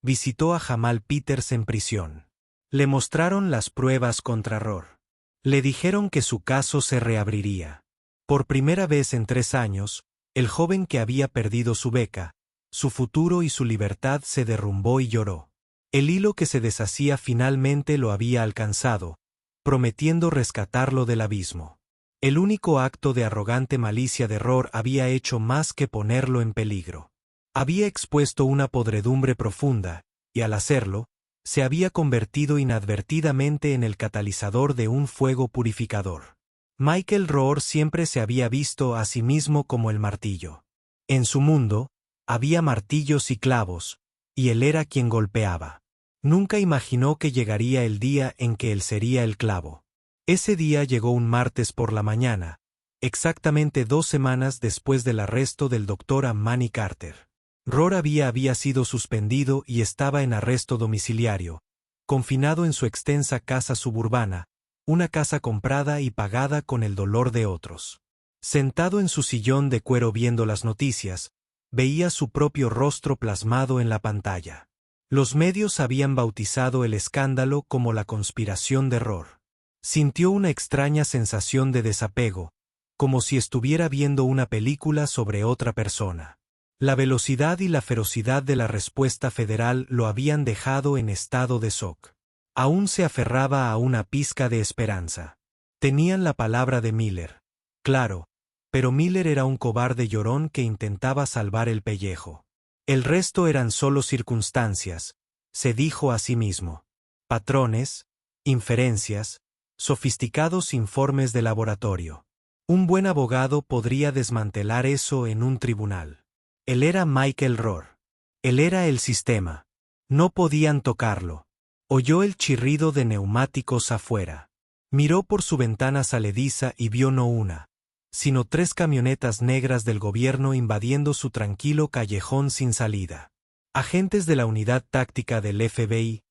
visitó a Jamal Peters en prisión. Le mostraron las pruebas contra Rohr. Le dijeron que su caso se reabriría. Por primera vez en 3 años, el joven que había perdido su beca, su futuro y su libertad se derrumbó y lloró. El hilo que se deshacía finalmente lo había alcanzado, prometiendo rescatarlo del abismo. El único acto de arrogante malicia de Rohr había hecho más que ponerlo en peligro. Había expuesto una podredumbre profunda, y al hacerlo, se había convertido inadvertidamente en el catalizador de un fuego purificador. Michael Rohr siempre se había visto a sí mismo como el martillo. En su mundo, había martillos y clavos, y él era quien golpeaba. Nunca imaginó que llegaría el día en que él sería el clavo. Ese día llegó un martes por la mañana, exactamente 2 semanas después del arresto del Dr. Manny Carter. Rohr había sido suspendido y estaba en arresto domiciliario, confinado en su extensa casa suburbana, una casa comprada y pagada con el dolor de otros. Sentado en su sillón de cuero viendo las noticias, veía su propio rostro plasmado en la pantalla. Los medios habían bautizado el escándalo como la conspiración de Rohr. Sintió una extraña sensación de desapego, como si estuviera viendo una película sobre otra persona. La velocidad y la ferocidad de la respuesta federal lo habían dejado en estado de shock. Aún se aferraba a una pizca de esperanza. Tenían la palabra de Miller. Claro, pero Miller era un cobarde llorón que intentaba salvar el pellejo. El resto eran solo circunstancias, se dijo a sí mismo. Patrones, inferencias, sofisticados informes de laboratorio. Un buen abogado podría desmantelar eso en un tribunal. Él era Michael Rohr. Él era el sistema. No podían tocarlo. Oyó el chirrido de neumáticos afuera. Miró por su ventana salediza y vio no una, sino 3 camionetas negras del gobierno invadiendo su tranquilo callejón sin salida. Agentes de la unidad táctica del FBI,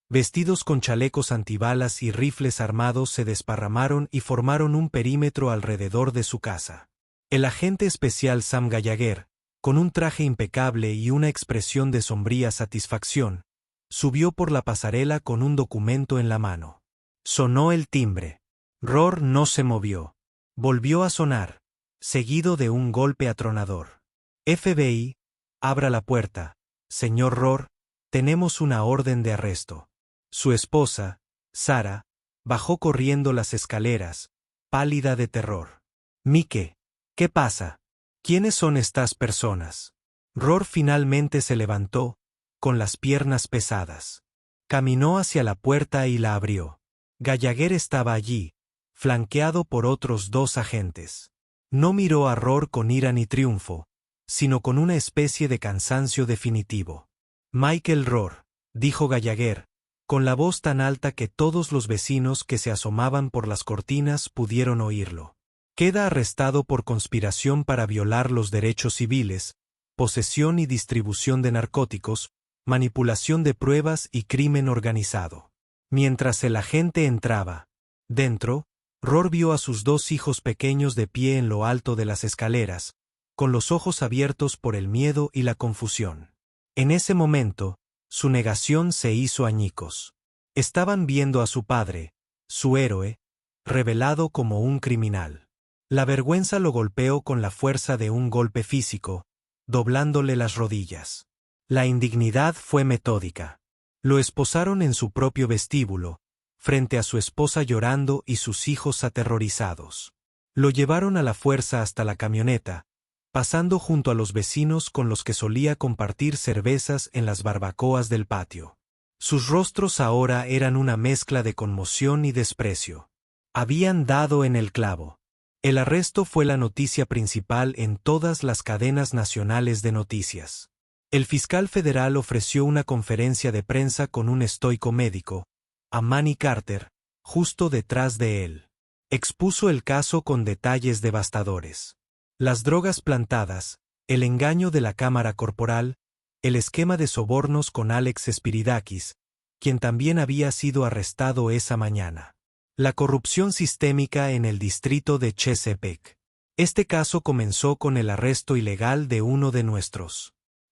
vestidos con chalecos antibalas y rifles armados, se desparramaron y formaron un perímetro alrededor de su casa. El agente especial Sam Gallagher, con un traje impecable y una expresión de sombría satisfacción, subió por la pasarela con un documento en la mano. Sonó el timbre. Rohr no se movió. Volvió a sonar, seguido de un golpe atronador. FBI, abra la puerta. Señor Rohr, tenemos una orden de arresto. Su esposa, Sara, bajó corriendo las escaleras, pálida de terror. Mike, ¿qué pasa? ¿Quiénes son estas personas? Rohr finalmente se levantó, con las piernas pesadas. Caminó hacia la puerta y la abrió. Gallagher estaba allí, flanqueado por otros 2 agentes. No miró a Rohr con ira ni triunfo, sino con una especie de cansancio definitivo. Michael Rohr, dijo Gallagher, con la voz tan alta que todos los vecinos que se asomaban por las cortinas pudieron oírlo. Queda arrestado por conspiración para violar los derechos civiles, posesión y distribución de narcóticos, manipulación de pruebas y crimen organizado. Mientras el agente entraba, dentro, Rohr vio a sus 2 hijos pequeños de pie en lo alto de las escaleras, con los ojos abiertos por el miedo y la confusión. En ese momento, su negación se hizo añicos. Estaban viendo a su padre, su héroe, revelado como un criminal. La vergüenza lo golpeó con la fuerza de un golpe físico, doblándole las rodillas. La indignidad fue metódica. Lo esposaron en su propio vestíbulo, frente a su esposa llorando y sus hijos aterrorizados. Lo llevaron a la fuerza hasta la camioneta, pasando junto a los vecinos con los que solía compartir cervezas en las barbacoas del patio. Sus rostros ahora eran una mezcla de conmoción y desprecio. Habían dado en el clavo. El arresto fue la noticia principal en todas las cadenas nacionales de noticias. El fiscal federal ofreció una conferencia de prensa con un estoico médico, a Manny Carter, justo detrás de él. Expuso el caso con detalles devastadores. Las drogas plantadas, el engaño de la cámara corporal, el esquema de sobornos con Alex Spiridakis, quien también había sido arrestado esa mañana. La corrupción sistémica en el distrito de Chesapeake. Este caso comenzó con el arresto ilegal de uno de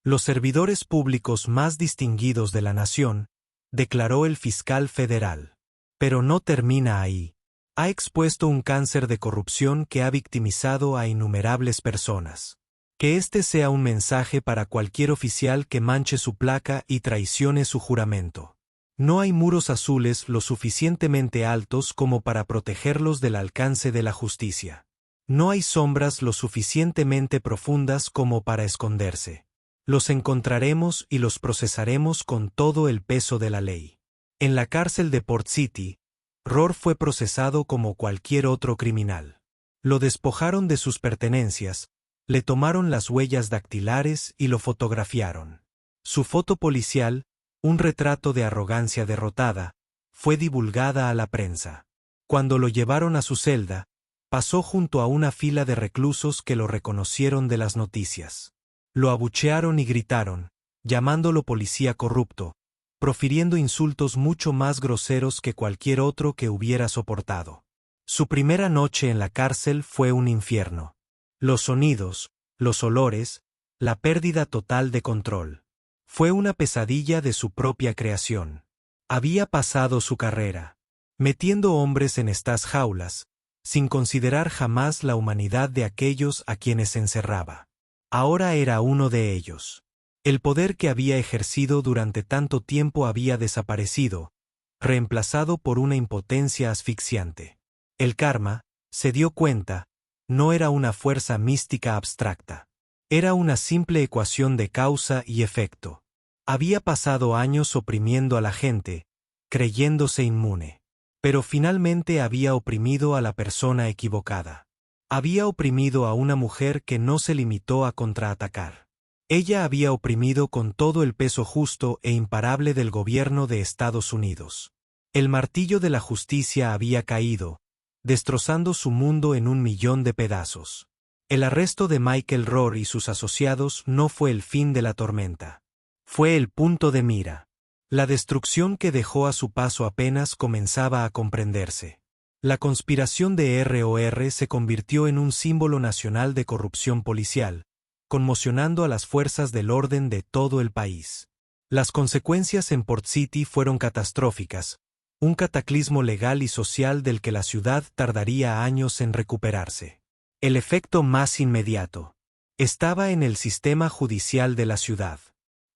los servidores públicos más distinguidos de la nación, declaró el fiscal federal. Pero no termina ahí. Ha expuesto un cáncer de corrupción que ha victimizado a innumerables personas. Que este sea un mensaje para cualquier oficial que manche su placa y traicione su juramento. No hay muros azules lo suficientemente altos como para protegerlos del alcance de la justicia. No hay sombras lo suficientemente profundas como para esconderse. Los encontraremos y los procesaremos con todo el peso de la ley. En la cárcel de Port City, Rohr fue procesado como cualquier otro criminal. Lo despojaron de sus pertenencias, le tomaron las huellas dactilares y lo fotografiaron. Su foto policial, un retrato de arrogancia derrotada, fue divulgada a la prensa. Cuando lo llevaron a su celda, pasó junto a una fila de reclusos que lo reconocieron de las noticias. Lo abuchearon y gritaron, llamándolo policía corrupto, profiriendo insultos mucho más groseros que cualquier otro que hubiera soportado. Su primera noche en la cárcel fue un infierno. Los sonidos, los olores, la pérdida total de control. Fue una pesadilla de su propia creación. Había pasado su carrera, metiendo hombres en estas jaulas, sin considerar jamás la humanidad de aquellos a quienes encerraba. Ahora era uno de ellos. El poder que había ejercido durante tanto tiempo había desaparecido, reemplazado por una impotencia asfixiante. El karma, se dio cuenta, no era una fuerza mística abstracta. Era una simple ecuación de causa y efecto. Había pasado años oprimiendo a la gente, creyéndose inmune. Pero finalmente había oprimido a la persona equivocada. Había oprimido a una mujer que no se limitó a contraatacar. Ella había oprimido con todo el peso justo e imparable del gobierno de Estados Unidos. El martillo de la justicia había caído, destrozando su mundo en 1.000.000 de pedazos. El arresto de Michael Rohr y sus asociados no fue el fin de la tormenta. Fue el punto de mira. La destrucción que dejó a su paso apenas comenzaba a comprenderse. La conspiración de ROR se convirtió en un símbolo nacional de corrupción policial, conmocionando a las fuerzas del orden de todo el país. Las consecuencias en Port City fueron catastróficas, un cataclismo legal y social del que la ciudad tardaría años en recuperarse. El efecto más inmediato estaba en el sistema judicial de la ciudad.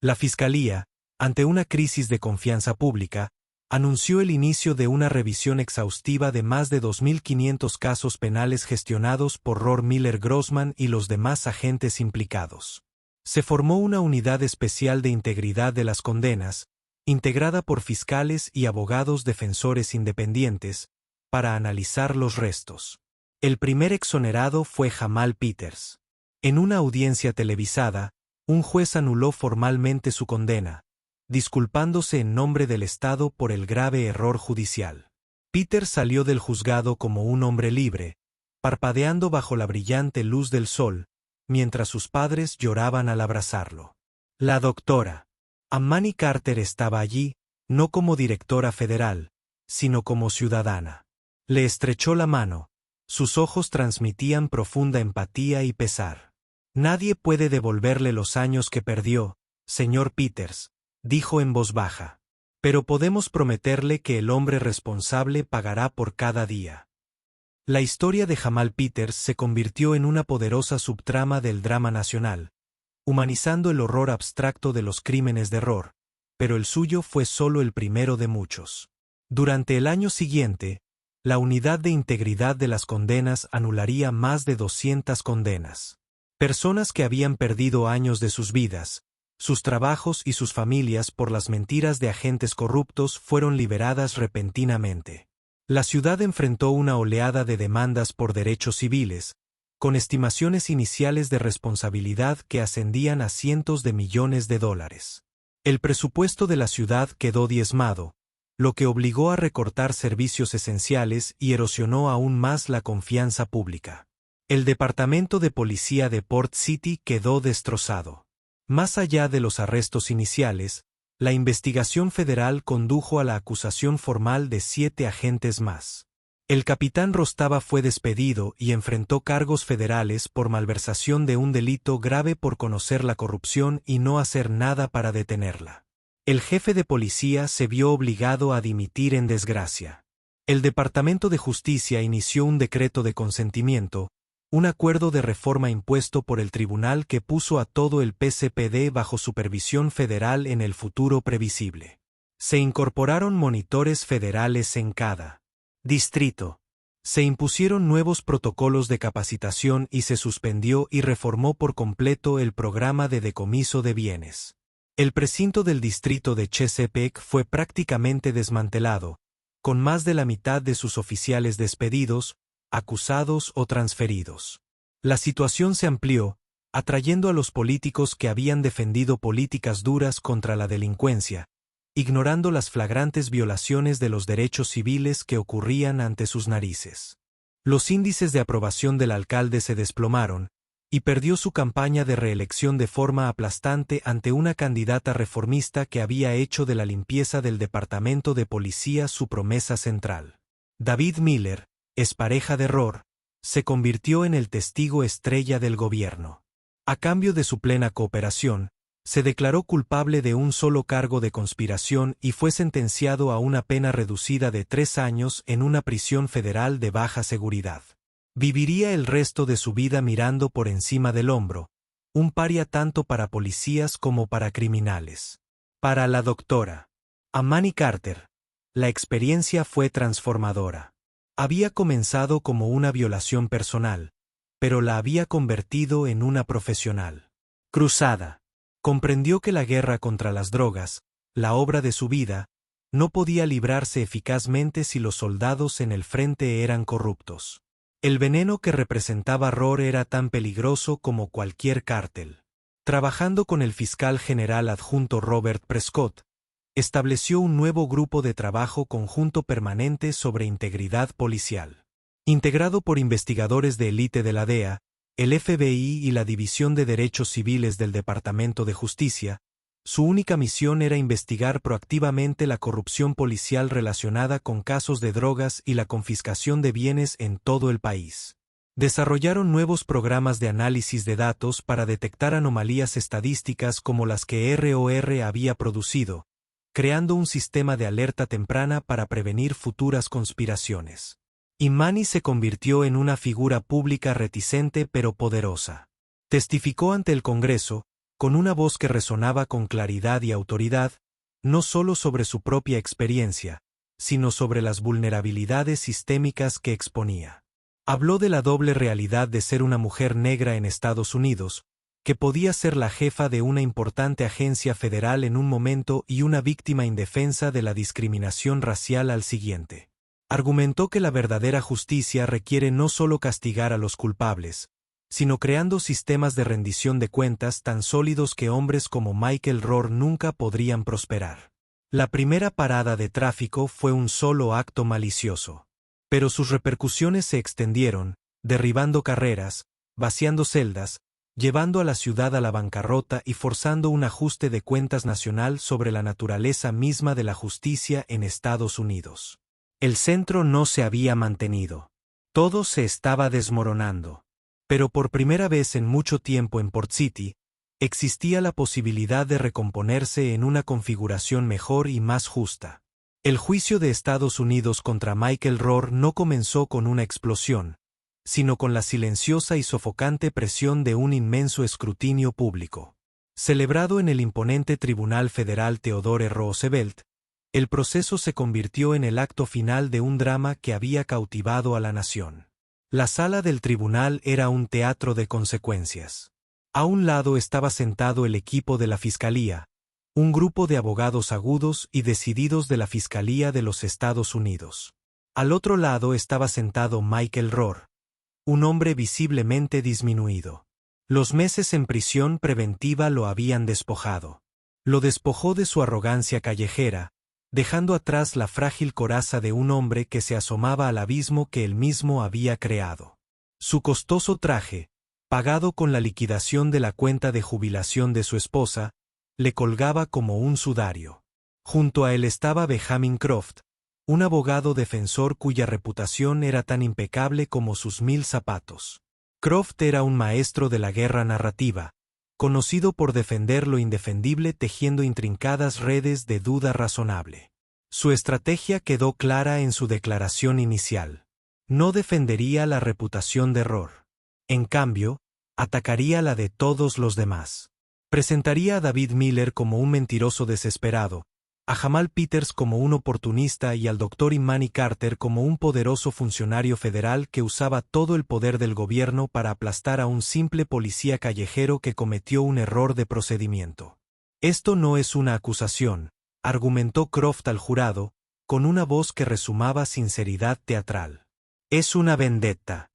La Fiscalía, ante una crisis de confianza pública, anunció el inicio de una revisión exhaustiva de más de 2.500 casos penales gestionados por Rohr Miller Grossman y los demás agentes implicados. Se formó una unidad especial de integridad de las condenas, integrada por fiscales y abogados defensores independientes, para analizar los restos. El primer exonerado fue Jamal Peters. En una audiencia televisada, un juez anuló formalmente su condena, disculpándose en nombre del Estado por el grave error judicial. Peters salió del juzgado como un hombre libre, parpadeando bajo la brillante luz del sol, mientras sus padres lloraban al abrazarlo. La doctora Amani Carter estaba allí, no como directora federal, sino como ciudadana. Le estrechó la mano, sus ojos transmitían profunda empatía y pesar. Nadie puede devolverle los años que perdió, señor Peters, dijo en voz baja. Pero podemos prometerle que el hombre responsable pagará por cada día. La historia de Jamal Peters se convirtió en una poderosa subtrama del drama nacional, humanizando el horror abstracto de los crímenes de Rohr, pero el suyo fue solo el primero de muchos. Durante el año siguiente, la unidad de integridad de las condenas anularía más de 200 condenas. Personas que habían perdido años de sus vidas, sus trabajos y sus familias por las mentiras de agentes corruptos fueron liberadas repentinamente. La ciudad enfrentó una oleada de demandas por derechos civiles, con estimaciones iniciales de responsabilidad que ascendían a cientos de millones de dólares. El presupuesto de la ciudad quedó diezmado, lo que obligó a recortar servicios esenciales y erosionó aún más la confianza pública. El departamento de policía de Port City quedó destrozado. Más allá de los arrestos iniciales, la investigación federal condujo a la acusación formal de 7 agentes más. El capitán Rostava fue despedido y enfrentó cargos federales por malversación de un delito grave por conocer la corrupción y no hacer nada para detenerla. El jefe de policía se vio obligado a dimitir en desgracia. El Departamento de Justicia inició un decreto de consentimiento, un acuerdo de reforma impuesto por el tribunal que puso a todo el PCPD bajo supervisión federal en el futuro previsible. Se incorporaron monitores federales en cada distrito. Se impusieron nuevos protocolos de capacitación y se suspendió y reformó por completo el programa de decomiso de bienes. El precinto del distrito de Chesapeake fue prácticamente desmantelado, con más de la mitad de sus oficiales despedidos, acusados o transferidos. La situación se amplió, atrayendo a los políticos que habían defendido políticas duras contra la delincuencia, ignorando las flagrantes violaciones de los derechos civiles que ocurrían ante sus narices. Los índices de aprobación del alcalde se desplomaron, y perdió su campaña de reelección de forma aplastante ante una candidata reformista que había hecho de la limpieza del departamento de policía su promesa central. David Miller, expareja de Rohr, se convirtió en el testigo estrella del gobierno. A cambio de su plena cooperación, se declaró culpable de un solo cargo de conspiración y fue sentenciado a una pena reducida de 3 años en una prisión federal de baja seguridad. Viviría el resto de su vida mirando por encima del hombro, un paria tanto para policías como para criminales. Para la doctora Amani Carter, la experiencia fue transformadora. Había comenzado como una violación personal, pero la había convertido en una profesional. Cruzada. Comprendió que la guerra contra las drogas, la obra de su vida, no podía librarse eficazmente si los soldados en el frente eran corruptos. El veneno que representaba Rohr era tan peligroso como cualquier cártel. Trabajando con el fiscal general adjunto Robert Prescott, estableció un nuevo grupo de trabajo conjunto permanente sobre integridad policial. Integrado por investigadores de élite de la DEA, el FBI y la División de Derechos Civiles del Departamento de Justicia, su única misión era investigar proactivamente la corrupción policial relacionada con casos de drogas y la confiscación de bienes en todo el país. Desarrollaron nuevos programas de análisis de datos para detectar anomalías estadísticas como las que ROR había producido, creando un sistema de alerta temprana para prevenir futuras conspiraciones. Imani se convirtió en una figura pública reticente pero poderosa. Testificó ante el Congreso, con una voz que resonaba con claridad y autoridad, no solo sobre su propia experiencia, sino sobre las vulnerabilidades sistémicas que exponía. Habló de la doble realidad de ser una mujer negra en Estados Unidos, que podía ser la jefa de una importante agencia federal en un momento y una víctima indefensa de la discriminación racial al siguiente. Argumentó que la verdadera justicia requiere no solo castigar a los culpables, sino creando sistemas de rendición de cuentas tan sólidos que hombres como Michael Rohr nunca podrían prosperar. La primera parada de tráfico fue un solo acto malicioso. Pero sus repercusiones se extendieron, derribando carreras, vaciando celdas, llevando a la ciudad a la bancarrota y forzando un ajuste de cuentas nacional sobre la naturaleza misma de la justicia en Estados Unidos. El centro no se había mantenido. Todo se estaba desmoronando. Pero por primera vez en mucho tiempo en Port City, existía la posibilidad de recomponerse en una configuración mejor y más justa. El juicio de Estados Unidos contra Michael Rohr no comenzó con una explosión, sino con la silenciosa y sofocante presión de un inmenso escrutinio público. Celebrado en el imponente Tribunal Federal Theodore Roosevelt, el proceso se convirtió en el acto final de un drama que había cautivado a la nación. La sala del tribunal era un teatro de consecuencias. A un lado estaba sentado el equipo de la Fiscalía, un grupo de abogados agudos y decididos de la Fiscalía de los Estados Unidos. Al otro lado estaba sentado Michael Rohr, un hombre visiblemente disminuido. Los meses en prisión preventiva lo habían despojado. Lo despojó de su arrogancia callejera, dejando atrás la frágil coraza de un hombre que se asomaba al abismo que él mismo había creado. Su costoso traje, pagado con la liquidación de la cuenta de jubilación de su esposa, le colgaba como un sudario. Junto a él estaba Benjamin Croft, un abogado defensor cuya reputación era tan impecable como sus 1000 zapatos. Croft era un maestro de la guerra narrativa, conocido por defender lo indefendible tejiendo intrincadas redes de duda razonable. Su estrategia quedó clara en su declaración inicial. No defendería la reputación de Rohr. En cambio, atacaría la de todos los demás. Presentaría a David Miller como un mentiroso desesperado, a Jamal Peters como un oportunista y al Dr. Imani Carter como un poderoso funcionario federal que usaba todo el poder del gobierno para aplastar a un simple policía callejero que cometió un error de procedimiento. Esto no es una acusación, argumentó Croft al jurado, con una voz que resumaba sinceridad teatral. Es una vendetta.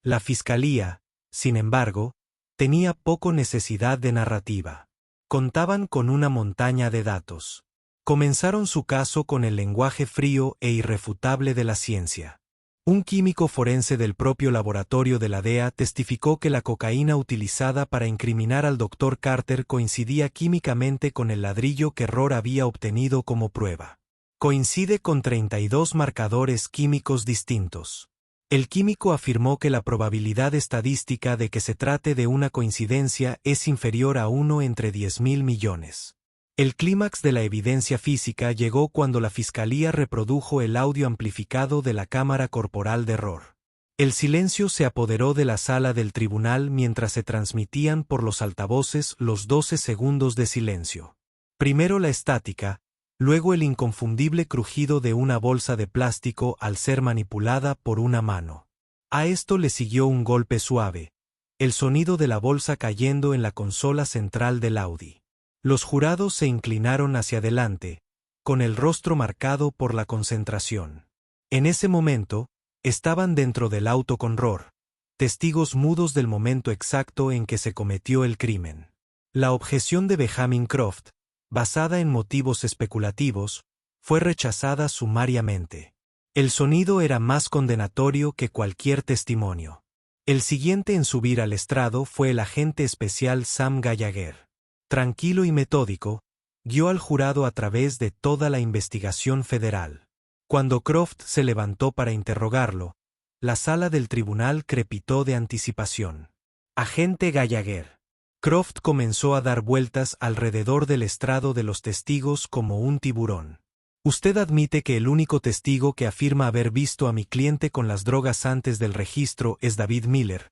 La fiscalía, sin embargo, tenía poco necesidad de narrativa. Contaban con una montaña de datos. Comenzaron su caso con el lenguaje frío e irrefutable de la ciencia. Un químico forense del propio laboratorio de la DEA testificó que la cocaína utilizada para incriminar al Dr. Carter coincidía químicamente con el ladrillo que Rohr había obtenido como prueba. Coincide con 32 marcadores químicos distintos. El químico afirmó que la probabilidad estadística de que se trate de una coincidencia es inferior a 1 entre 10.000 millones. El clímax de la evidencia física llegó cuando la fiscalía reprodujo el audio amplificado de la cámara corporal de Rohr. El silencio se apoderó de la sala del tribunal mientras se transmitían por los altavoces los 12 segundos de silencio. Primero la estática, luego el inconfundible crujido de una bolsa de plástico al ser manipulada por una mano. A esto le siguió un golpe suave, el sonido de la bolsa cayendo en la consola central del Audi. Los jurados se inclinaron hacia adelante, con el rostro marcado por la concentración. En ese momento, estaban dentro del auto con Rohr, testigos mudos del momento exacto en que se cometió el crimen. La objeción de Benjamin Croft, basada en motivos especulativos, fue rechazada sumariamente. El sonido era más condenatorio que cualquier testimonio. El siguiente en subir al estrado fue el agente especial Sam Gallagher. Tranquilo y metódico, guió al jurado a través de toda la investigación federal. Cuando Croft se levantó para interrogarlo, la sala del tribunal crepitó de anticipación. Agente Gallagher. Croft comenzó a dar vueltas alrededor del estrado de los testigos como un tiburón. Usted admite que el único testigo que afirma haber visto a mi cliente con las drogas antes del registro es David Miller,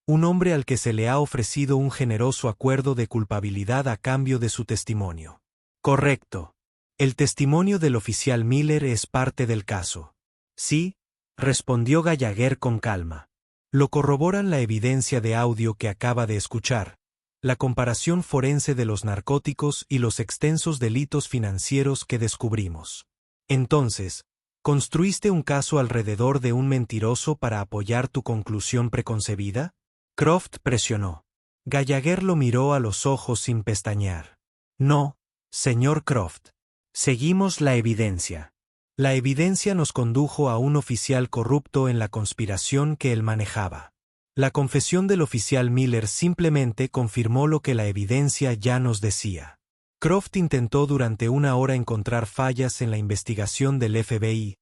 un hombre al que se le ha ofrecido un generoso acuerdo de culpabilidad a cambio de su testimonio. Correcto. El testimonio del oficial Miller es parte del caso. Sí, respondió Gallagher con calma. Lo corroboran la evidencia de audio que acaba de escuchar, la comparación forense de los narcóticos y los extensos delitos financieros que descubrimos. Entonces, ¿construiste un caso alrededor de un mentiroso para apoyar tu conclusión preconcebida? Croft presionó. Gallagher lo miró a los ojos sin pestañear. No, señor Croft. Seguimos la evidencia. La evidencia nos condujo a un oficial corrupto en la conspiración que él manejaba. La confesión del oficial Miller simplemente confirmó lo que la evidencia ya nos decía. Croft intentó durante una hora encontrar fallas en la investigación del FBI,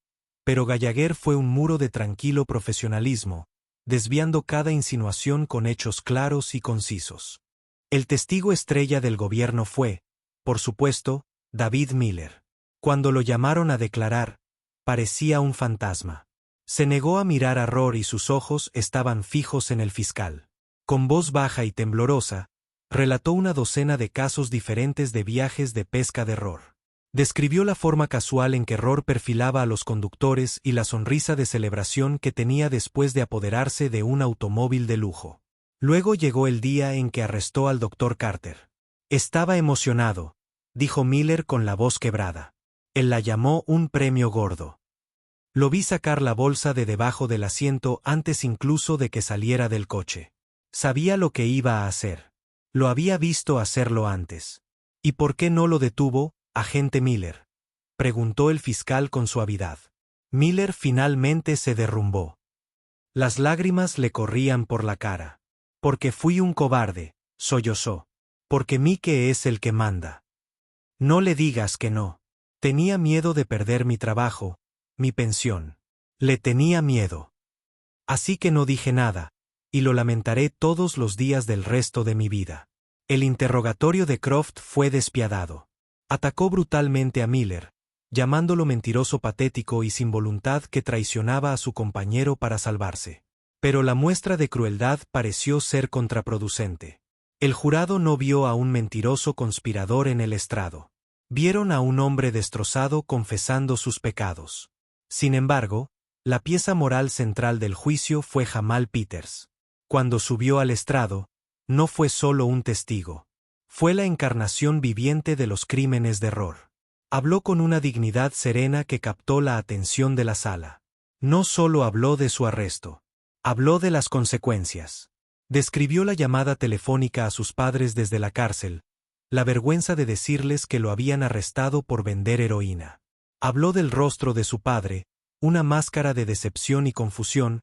pero Gallagher fue un muro de tranquilo profesionalismo, desviando cada insinuación con hechos claros y concisos. El testigo estrella del gobierno fue, por supuesto, David Miller. Cuando lo llamaron a declarar, parecía un fantasma. Se negó a mirar a Rohr y sus ojos estaban fijos en el fiscal. Con voz baja y temblorosa, relató una docena de casos diferentes de viajes de pesca de Rohr. Describió la forma casual en que Rohr perfilaba a los conductores y la sonrisa de celebración que tenía después de apoderarse de un automóvil de lujo. Luego llegó el día en que arrestó al Dr. Carter. Estaba emocionado, dijo Miller con la voz quebrada. Él la llamó un premio gordo. Lo vi sacar la bolsa de debajo del asiento antes incluso de que saliera del coche. Sabía lo que iba a hacer. Lo había visto hacerlo antes. ¿Y por qué no lo detuvo, agente Miller?, preguntó el fiscal con suavidad. Miller finalmente se derrumbó. Las lágrimas le corrían por la cara. Porque fui un cobarde, sollozó. Porque Mike es el que manda. No le digas que no. Tenía miedo de perder mi trabajo, mi pensión. Le tenía miedo. Así que no dije nada, y lo lamentaré todos los días del resto de mi vida. El interrogatorio de Croft fue despiadado. Atacó brutalmente a Miller, llamándolo mentiroso patético y sin voluntad que traicionaba a su compañero para salvarse. Pero la muestra de crueldad pareció ser contraproducente. El jurado no vio a un mentiroso conspirador en el estrado. Vieron a un hombre destrozado confesando sus pecados. Sin embargo, la pieza moral central del juicio fue Jamal Peters. Cuando subió al estrado, no fue solo un testigo. Fue la encarnación viviente de los crímenes de Rohr. Habló con una dignidad serena que captó la atención de la sala. No solo habló de su arresto. Habló de las consecuencias. Describió la llamada telefónica a sus padres desde la cárcel, la vergüenza de decirles que lo habían arrestado por vender heroína. Habló del rostro de su padre, una máscara de decepción y confusión,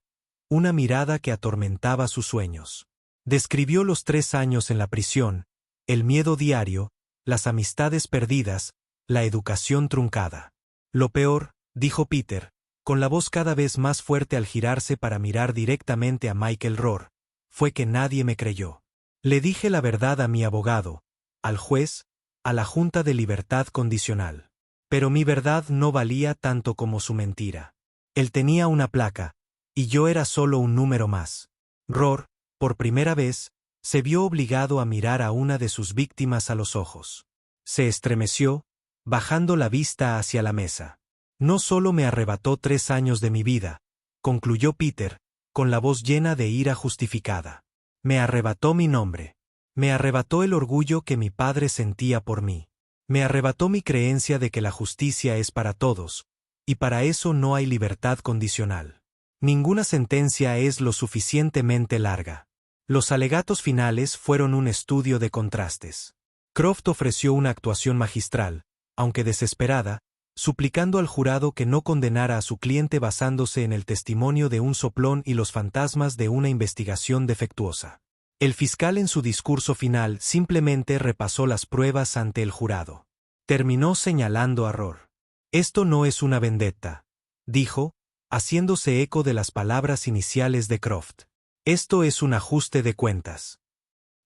una mirada que atormentaba sus sueños. Describió los 3 años en la prisión, el miedo diario, las amistades perdidas, la educación truncada. Lo peor, dijo Peter, con la voz cada vez más fuerte al girarse para mirar directamente a Michael Rohr, fue que nadie me creyó. Le dije la verdad a mi abogado, al juez, a la Junta de Libertad Condicional. Pero mi verdad no valía tanto como su mentira. Él tenía una placa, y yo era solo un número más. Rohr, por primera vez, se vio obligado a mirar a una de sus víctimas a los ojos. Se estremeció, bajando la vista hacia la mesa. No solo me arrebató 3 años de mi vida, concluyó Peter, con la voz llena de ira justificada. Me arrebató mi nombre. Me arrebató el orgullo que mi padre sentía por mí. Me arrebató mi creencia de que la justicia es para todos, y para eso no hay libertad condicional. Ninguna sentencia es lo suficientemente larga. Los alegatos finales fueron un estudio de contrastes. Croft ofreció una actuación magistral, aunque desesperada, suplicando al jurado que no condenara a su cliente basándose en el testimonio de un soplón y los fantasmas de una investigación defectuosa. El fiscal en su discurso final simplemente repasó las pruebas ante el jurado. Terminó señalando a Rohr. Esto no es una vendetta, dijo, haciéndose eco de las palabras iniciales de Croft. Esto es un ajuste de cuentas.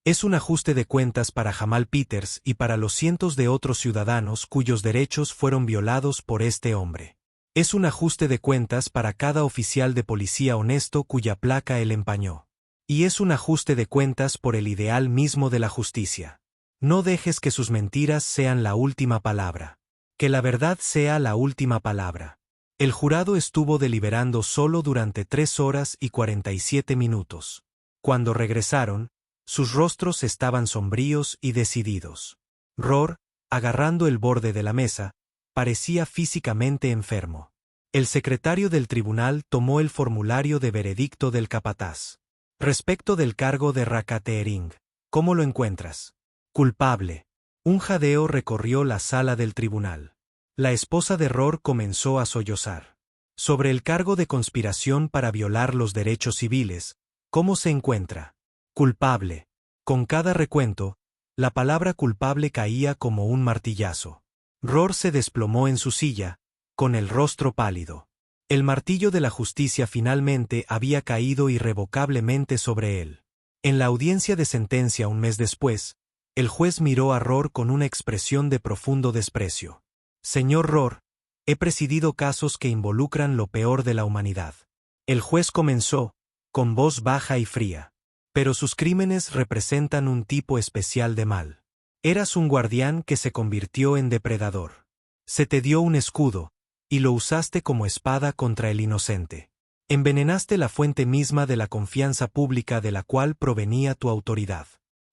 Es un ajuste de cuentas para Jamal Peters y para los cientos de otros ciudadanos cuyos derechos fueron violados por este hombre. Es un ajuste de cuentas para cada oficial de policía honesto cuya placa él empañó. Y es un ajuste de cuentas por el ideal mismo de la justicia. No dejes que sus mentiras sean la última palabra. Que la verdad sea la última palabra. El jurado estuvo deliberando solo durante 3 horas y 47 minutos. Cuando regresaron, sus rostros estaban sombríos y decididos. Rohr, agarrando el borde de la mesa, parecía físicamente enfermo. El secretario del tribunal tomó el formulario de veredicto del capataz. Respecto del cargo de racketeering, ¿cómo lo encuentras? Culpable. Un jadeo recorrió la sala del tribunal. La esposa de Rohr comenzó a sollozar. Sobre el cargo de conspiración para violar los derechos civiles, ¿cómo se encuentra? Culpable. Con cada recuento, la palabra culpable caía como un martillazo. Rohr se desplomó en su silla, con el rostro pálido. El martillo de la justicia finalmente había caído irrevocablemente sobre él. En la audiencia de sentencia un mes después, el juez miró a Rohr con una expresión de profundo desprecio. Señor Rohr, he presidido casos que involucran lo peor de la humanidad. El juez comenzó, con voz baja y fría. Pero sus crímenes representan un tipo especial de mal. Eras un guardián que se convirtió en depredador. Se te dio un escudo, y lo usaste como espada contra el inocente. Envenenaste la fuente misma de la confianza pública de la cual provenía tu autoridad.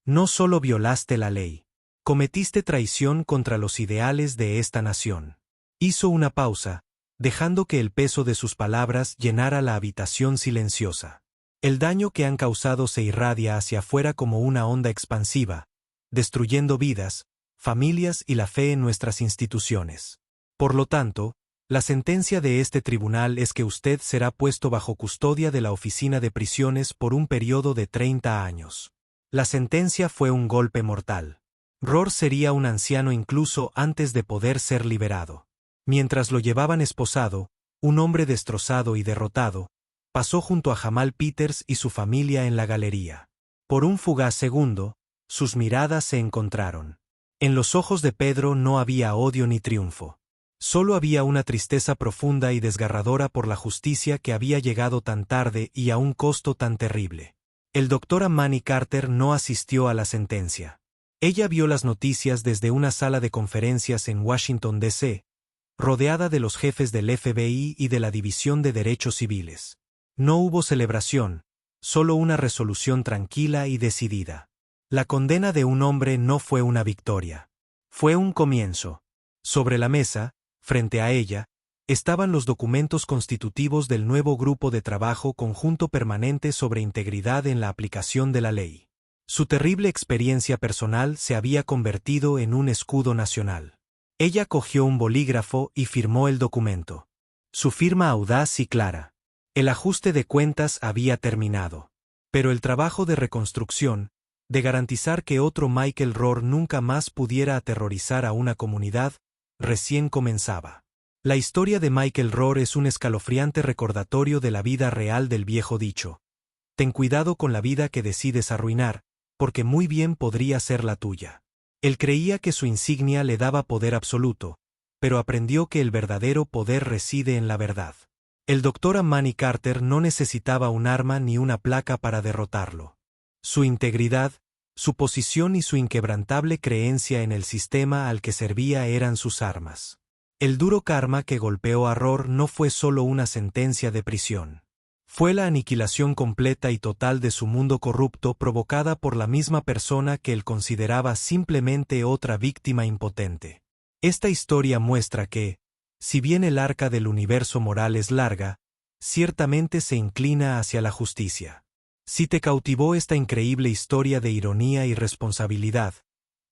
No solo violaste la ley, cometiste traición contra los ideales de esta nación. Hizo una pausa, dejando que el peso de sus palabras llenara la habitación silenciosa. El daño que han causado se irradia hacia afuera como una onda expansiva, destruyendo vidas, familias y la fe en nuestras instituciones. Por lo tanto, la sentencia de este tribunal es que usted será puesto bajo custodia de la Oficina de Prisiones por un periodo de 30 años. La sentencia fue un golpe mortal. Rohr sería un anciano incluso antes de poder ser liberado. Mientras lo llevaban esposado, un hombre destrozado y derrotado, pasó junto a Jamal Peters y su familia en la galería. Por un fugaz segundo, sus miradas se encontraron. En los ojos de Pedro no había odio ni triunfo. Solo había una tristeza profunda y desgarradora por la justicia que había llegado tan tarde y a un costo tan terrible. El doctor Amani Carter no asistió a la sentencia. Ella vio las noticias desde una sala de conferencias en Washington, D.C., rodeada de los jefes del FBI y de la División de Derechos Civiles. No hubo celebración, solo una resolución tranquila y decidida. La condena de un hombre no fue una victoria. Fue un comienzo. Sobre la mesa, frente a ella, estaban los documentos constitutivos del nuevo Grupo de Trabajo Conjunto Permanente sobre Integridad en la Aplicación de la Ley. Su terrible experiencia personal se había convertido en un escudo nacional. Ella cogió un bolígrafo y firmó el documento. Su firma audaz y clara. El ajuste de cuentas había terminado. Pero el trabajo de reconstrucción, de garantizar que otro Michael Rohr nunca más pudiera aterrorizar a una comunidad, recién comenzaba. La historia de Michael Rohr es un escalofriante recordatorio de la vida real del viejo dicho. Ten cuidado con la vida que decides arruinar, porque muy bien podría ser la tuya. Él creía que su insignia le daba poder absoluto, pero aprendió que el verdadero poder reside en la verdad. El doctor Amani Carter no necesitaba un arma ni una placa para derrotarlo. Su integridad, su posición y su inquebrantable creencia en el sistema al que servía eran sus armas. El duro karma que golpeó a Rohr no fue solo una sentencia de prisión. Fue la aniquilación completa y total de su mundo corrupto provocada por la misma persona que él consideraba simplemente otra víctima impotente. Esta historia muestra que, si bien el arca del universo moral es larga, ciertamente se inclina hacia la justicia. Si te cautivó esta increíble historia de ironía y responsabilidad,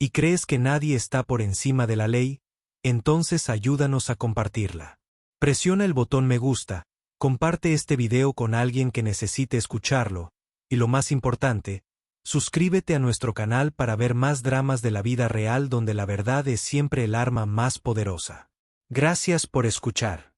y crees que nadie está por encima de la ley, entonces ayúdanos a compartirla. Presiona el botón me gusta, comparte este video con alguien que necesite escucharlo, y lo más importante, suscríbete a nuestro canal para ver más dramas de la vida real donde la verdad es siempre el arma más poderosa. Gracias por escuchar.